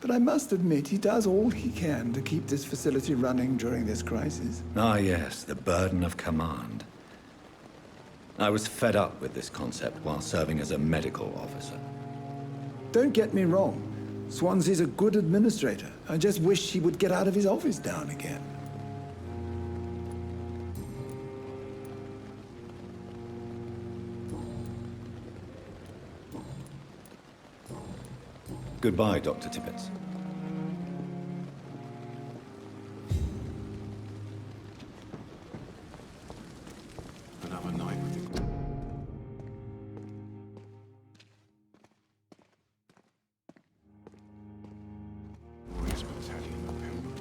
but I must admit he does all he can to keep this facility running during this crisis. Ah, yes, the burden of command. I was fed up with this concept while serving as a medical officer. Don't get me wrong. Swansea's a good administrator. I just wish he would get out of his office now and again. Goodbye, Dr. Tippett. Another night with the... Warriors Battalion of Pembroke.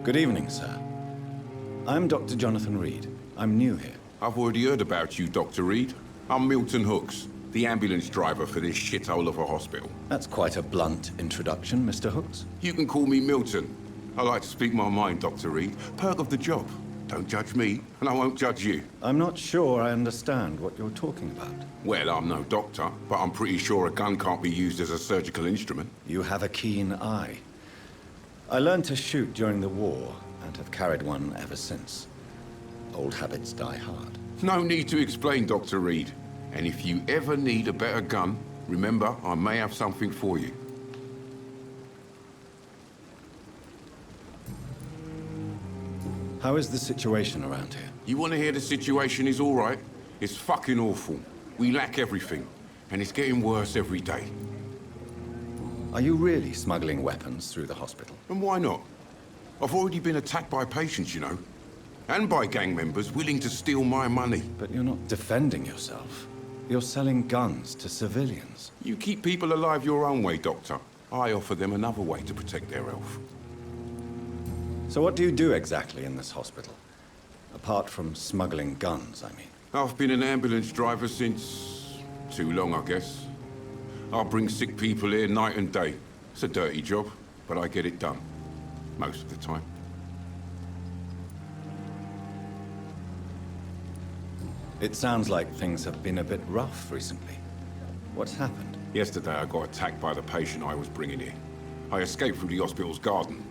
Good evening, sir. I'm Dr. Jonathan Reid. I'm new here. I've already heard about you, Dr. Reid. I'm Milton Hooks, the ambulance driver for this shithole of a hospital. That's quite a blunt introduction, Mr. Hooks. You can call me Milton. I like to speak my mind, Dr. Reid. Perk of the job. Don't judge me, and I won't judge you. I'm not sure I understand what you're talking about. Well, I'm no doctor, but I'm pretty sure a gun can't be used as a surgical instrument. You have a keen eye. I learned to shoot during the war, and have carried one ever since. Old habits die hard. No need to explain, Dr. Reid. And if you ever need a better gun, remember, I may have something for you. How is the situation around here? You want to hear the situation is all right? It's fucking awful. We lack everything, and it's getting worse every day. Are you really smuggling weapons through the hospital? And why not? I've already been attacked by patients, you know. And by gang members willing to steal my money. But you're not defending yourself. You're selling guns to civilians. You keep people alive your own way, Doctor. I offer them another way to protect their health. So what do you do exactly in this hospital? Apart from smuggling guns, I mean. I've been an ambulance driver since... too long, I guess. I bring sick people here night and day. It's a dirty job, but I get it done. Most of the time. It sounds like things have been a bit rough recently. What's happened? Yesterday I got attacked by the patient I was bringing here. I escaped through the hospital's garden,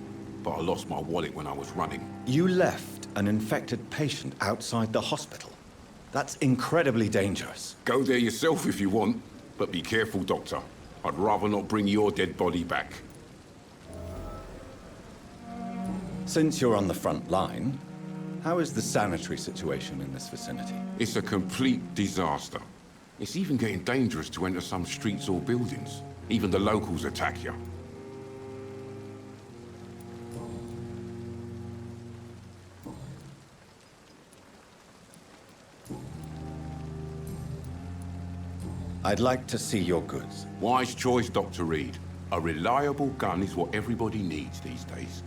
but I lost my wallet when I was running. You left an infected patient outside the hospital? That's incredibly dangerous. Go there yourself if you want, but be careful, Doctor. I'd rather not bring your dead body back. Since you're on the front line, how is the sanitary situation in this vicinity? It's a complete disaster. It's even getting dangerous to enter some streets or buildings. Even the locals attack you. I'd like to see your goods. Wise choice, Dr. Reid. A reliable gun is what everybody needs these days.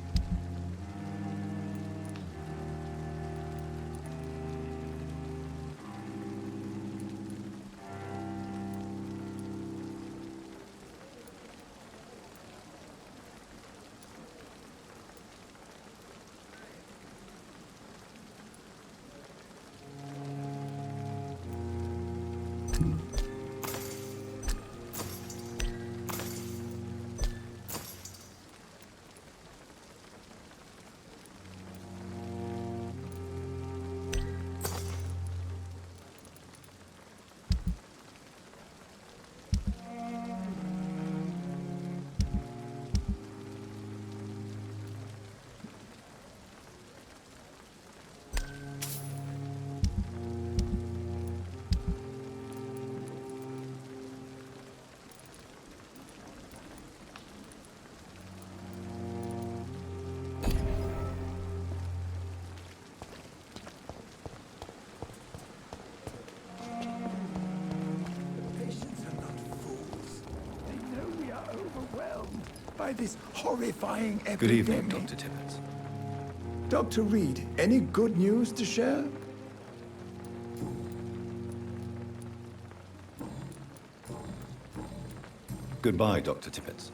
By this horrifying epidemic. Good evening, Dr. Tippett. Dr. Reid, any good news to share? Goodbye, Dr. Tippett.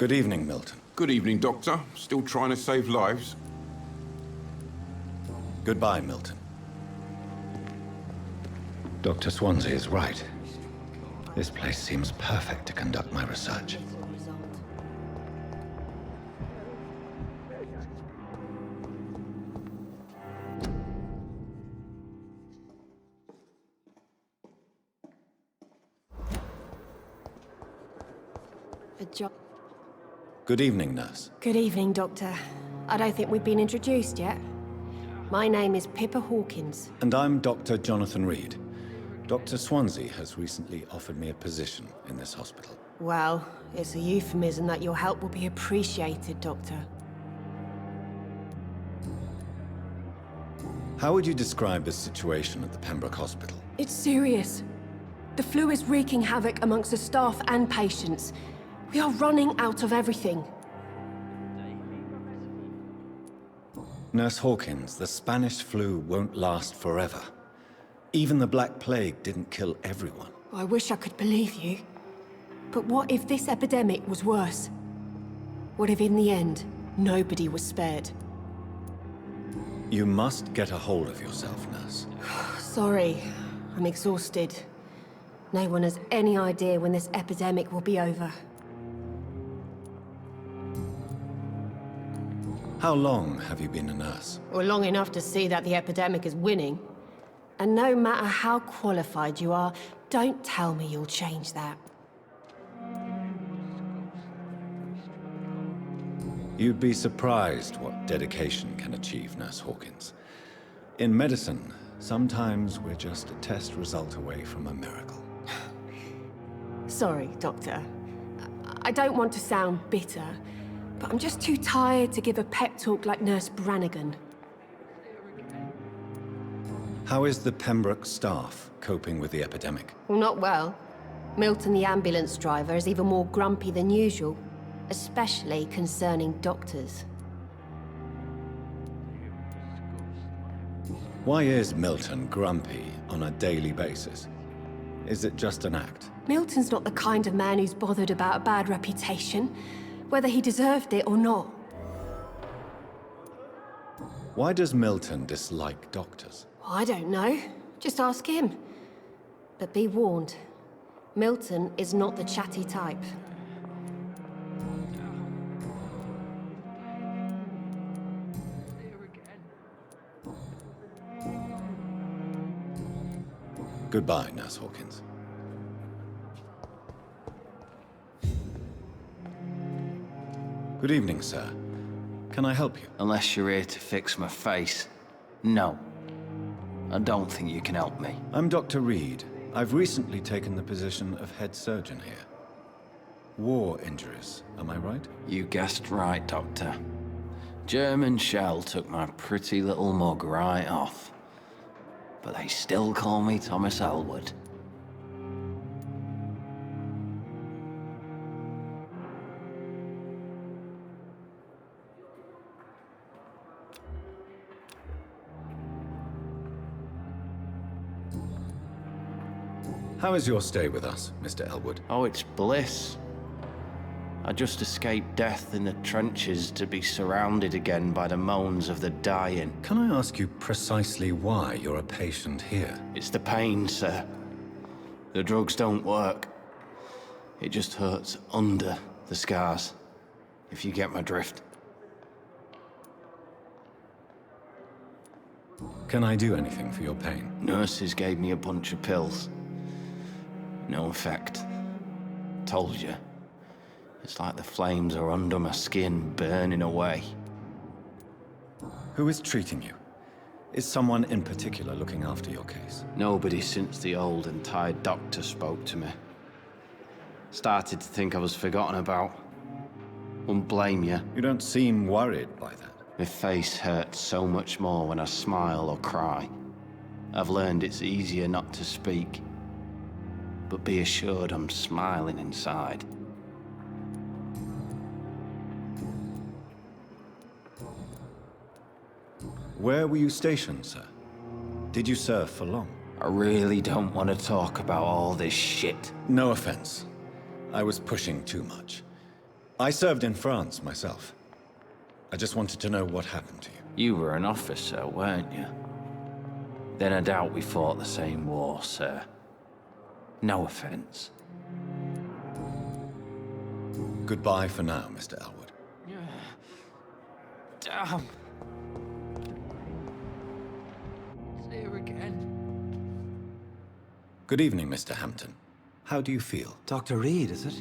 Good evening, Milton. Good evening, Doctor. Still trying to save lives? Goodbye, Milton. Dr. Swansea is right. This place seems perfect to conduct my research. Good evening, nurse. Good evening, Doctor. I don't think we've been introduced yet. My name is Pippa Hawkins. And I'm Dr. Jonathan Reid. Dr. Swansea has recently offered me a position in this hospital. Well, it's a euphemism that your help will be appreciated, Doctor. How would you describe the situation at the Pembroke Hospital? It's serious. The flu is wreaking havoc amongst the staff and patients. We are running out of everything. Nurse Hawkins, the Spanish flu won't last forever. Even the Black Plague didn't kill everyone. I wish I could believe you. But what if this epidemic was worse? What if in the end, nobody was spared? You must get a hold of yourself, nurse. Sorry, I'm exhausted. No one has any idea when this epidemic will be over. How long have you been a nurse? Well, long enough to see that the epidemic is winning. And no matter how qualified you are, don't tell me you'll change that. You'd be surprised what dedication can achieve, Nurse Hawkins. In medicine, sometimes we're just a test result away from a miracle. Sorry, Doctor. I don't want to sound bitter, but I'm just too tired to give a pep talk like Nurse Brannigan. How is the Pembroke staff coping with the epidemic? Well, not well. Milton, the ambulance driver, is even more grumpy than usual, especially concerning doctors. Why is Milton grumpy on a daily basis? Is it just an act? Milton's not the kind of man who's bothered about a bad reputation, whether he deserved it or not. Why does Milton dislike doctors? I don't know. Just ask him. But be warned, Milton is not the chatty type. Goodbye, Nurse Hawkins. Good evening, sir. Can I help you? Unless you're here to fix my face. No. I don't think you can help me. I'm Dr. Reid. I've recently taken the position of head surgeon here. War injuries, am I right? You guessed right, Doctor. German shell took my pretty little mug right off. But they still call me Thomas Elwood. How is your stay with us, Mr. Elwood? Oh, it's bliss. I just escaped death in the trenches to be surrounded again by the moans of the dying. Can I ask you precisely why you're a patient here? It's the pain, sir. The drugs don't work. It just hurts under the scars, if you get my drift. Can I do anything for your pain? Nurses gave me a bunch of pills. No effect. Told you. It's like the flames are under my skin, burning away. Who is treating you? Is someone in particular looking after your case? Nobody since the old and tired doctor spoke to me. Started to think I was forgotten about. Wouldn't blame you. You don't seem worried by that. My face hurts so much more when I smile or cry. I've learned it's easier not to speak. But be assured I'm smiling inside. Where were you stationed, sir? Did you serve for long? I really don't want to talk about all this shit. No offense. I was pushing too much. I served in France myself. I just wanted to know what happened to you. You were an officer, weren't you? Then I doubt we fought the same war, sir. No offense. Goodbye for now, Mr. Elwood. Damn. It's here again. Good evening, Mr. Hampton. How do you feel? Dr. Reid, is it?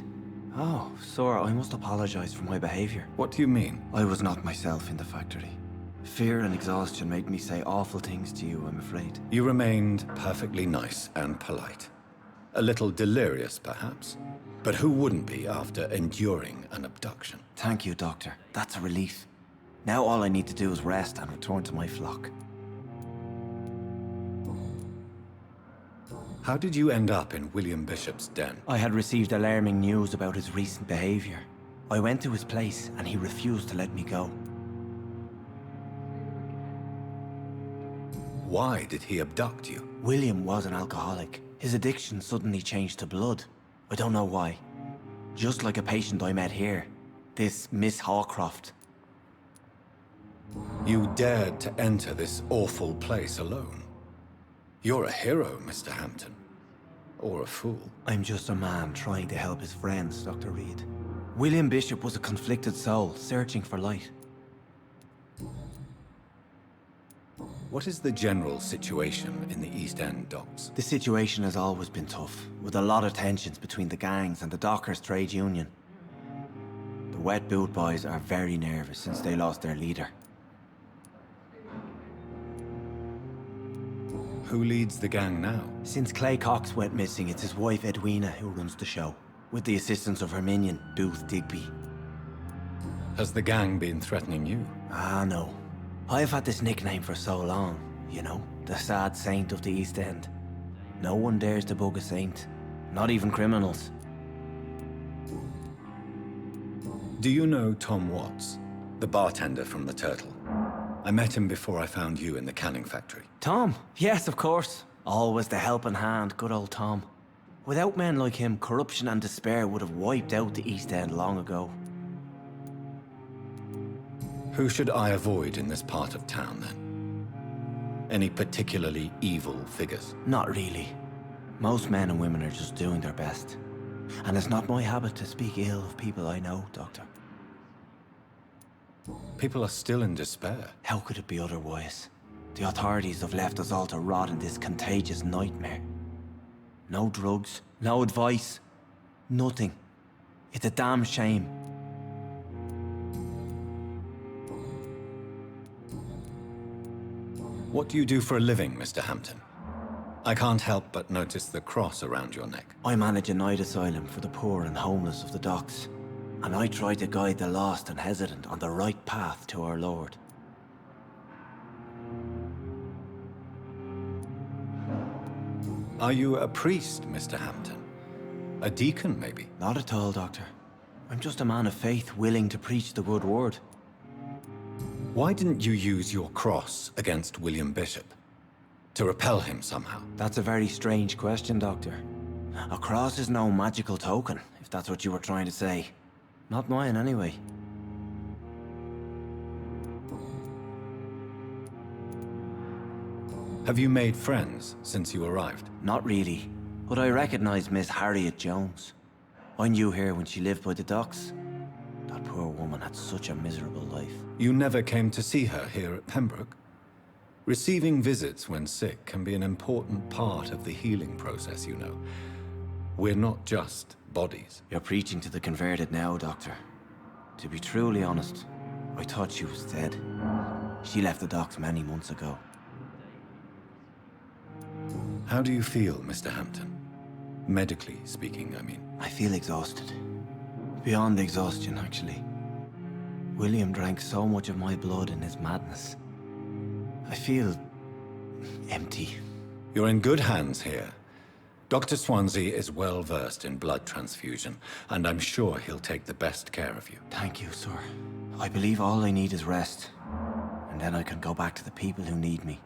Oh, sir, I must apologize for my behavior. What do you mean? I was not myself in the factory. Fear and exhaustion made me say awful things to you, I'm afraid. You remained perfectly nice and polite. A little delirious, perhaps. But who wouldn't be after enduring an abduction? Thank you, Doctor. That's a relief. Now all I need to do is rest and return to my flock. How did you end up in William Bishop's den? I had received alarming news about his recent behavior. I went to his place and he refused to let me go. Why did he abduct you? William was an alcoholic. His addiction suddenly changed to blood. I don't know why. Just like a patient I met here. This Miss Hawcroft. You dared to enter this awful place alone. You're a hero, Mr. Hampton. Or a fool. I'm just a man trying to help his friends, Dr. Reid. William Bishop was a conflicted soul, searching for light. What is the general situation in the East End docks? The situation has always been tough, with a lot of tensions between the gangs and the dockers' trade union. The wet boot boys are very nervous since they lost their leader. Who leads the gang now? Since Clay Cox went missing, it's his wife Edwina who runs the show, with the assistance of her minion, Booth Digby. Has the gang been threatening you? Ah, no. I've had this nickname for so long, you know, the sad saint of the East End. No one dares to bug a saint, not even criminals. Do you know Tom Watts, the bartender from the Turtle? I met him before I found you in the canning factory. Tom? Yes, of course. Always the helping hand, good old Tom. Without men like him, corruption and despair would have wiped out the East End long ago. Who should I avoid in this part of town, then? Any particularly evil figures? Not really. Most men and women are just doing their best. And it's not my habit to speak ill of people I know, Doctor. People are still in despair. How could it be otherwise? The authorities have left us all to rot in this contagious nightmare. No drugs, no advice, nothing. It's a damn shame. What do you do for a living, Mr. Hampton? I can't help but notice the cross around your neck. I manage a night asylum for the poor and homeless of the docks. And I try to guide the lost and hesitant on the right path to our Lord. Are you a priest, Mr. Hampton? A deacon, maybe? Not at all, Doctor. I'm just a man of faith willing to preach the good word. Why didn't you use your cross against William Bishop? To repel him somehow? That's a very strange question, Doctor. A cross is no magical token, if that's what you were trying to say. Not mine, anyway. Have you made friends since you arrived? Not really, but I recognize Miss Harriet Jones. I knew her when she lived by the docks. That poor woman had such a miserable life. You never came to see her here at Pembroke? Receiving visits when sick can be an important part of the healing process, you know. We're not just bodies. You're preaching to the converted now, Doctor. To be truly honest, I thought she was dead. She left the docks many months ago. How do you feel, Mr. Hampton? Medically speaking, I mean. I feel exhausted. Beyond exhaustion, actually. William drank so much of my blood in his madness. I feel empty. You're in good hands here. Dr. Swansea is well versed in blood transfusion, and I'm sure he'll take the best care of you. Thank you, sir. I believe all I need is rest, and then I can go back to the people who need me.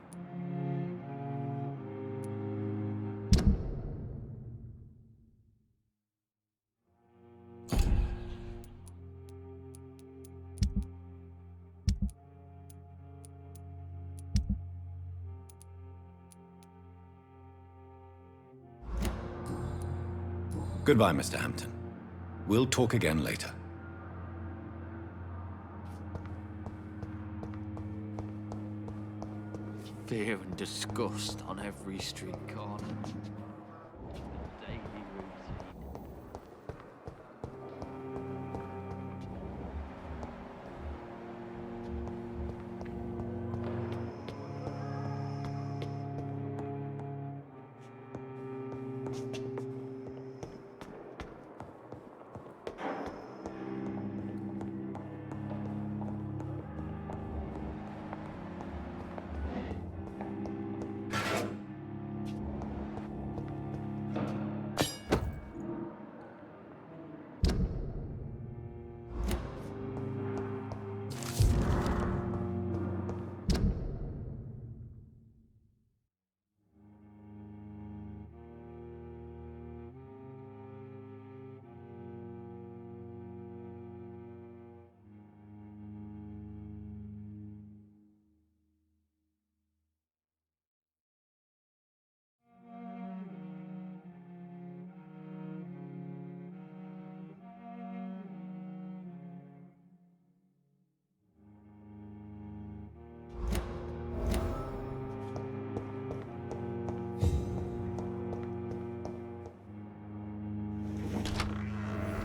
Goodbye, Mr. Hampton. We'll talk again later. Fear and disgust on every street corner. Daily routine.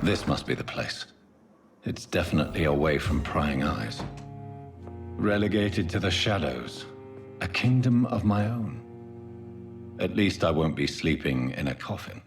This must be the place. It's definitely away from prying eyes. Relegated to the shadows. A kingdom of my own. At least I won't be sleeping in a coffin.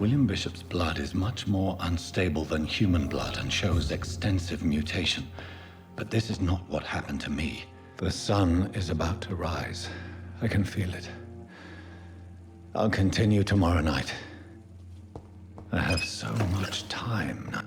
William Bishop's blood is much more unstable than human blood and shows extensive mutation. But this is not what happened to me. The sun is about to rise. I can feel it. I'll continue tomorrow night. I have so much time now.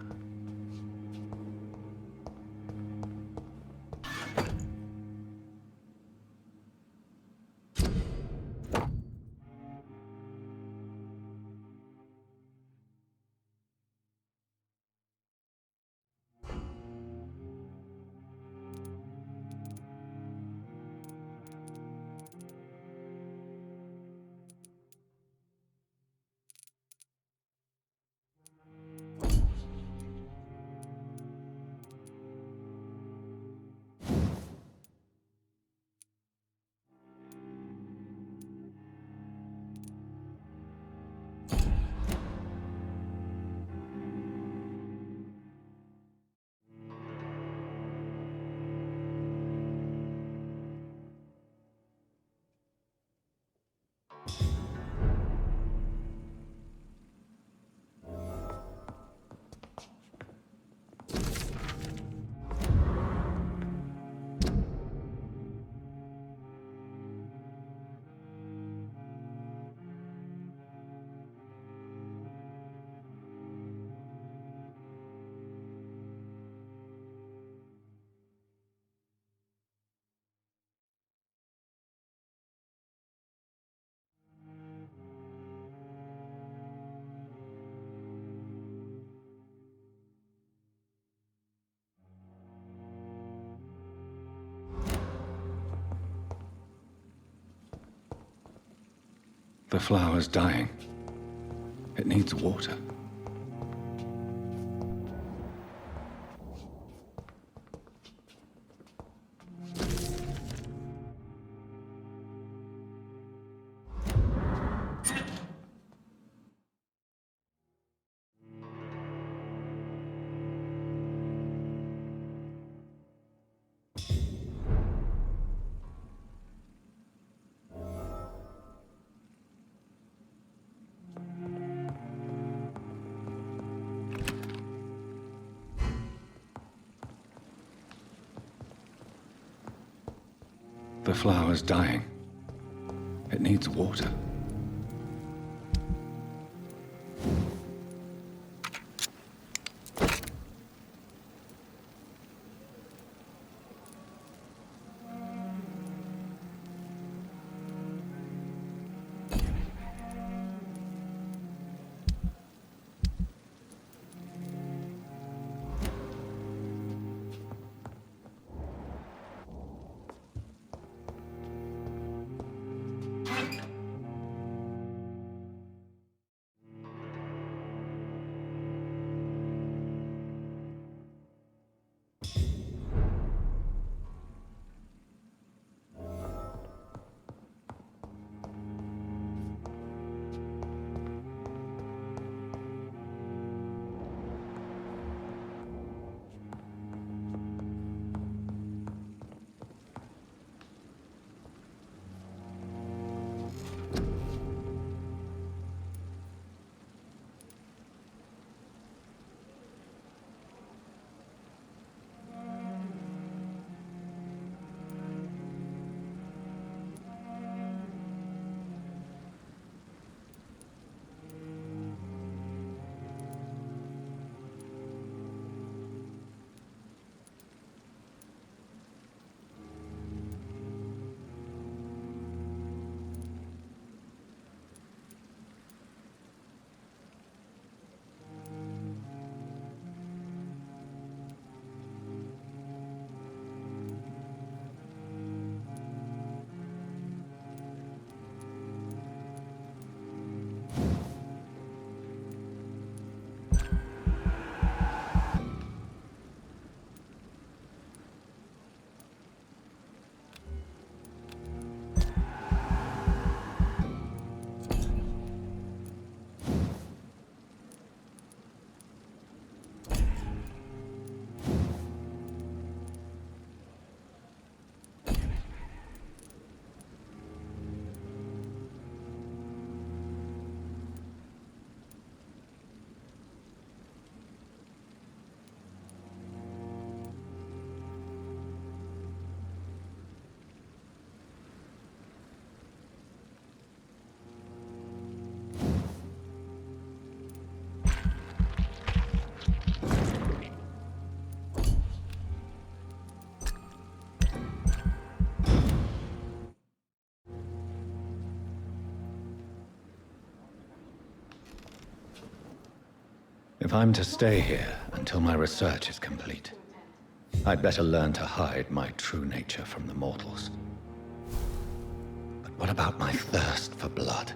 The flower's dying. It needs water. The flower's dying. It needs water. If I'm to stay here until my research is complete, I'd better learn to hide my true nature from the mortals. But what about my thirst for blood?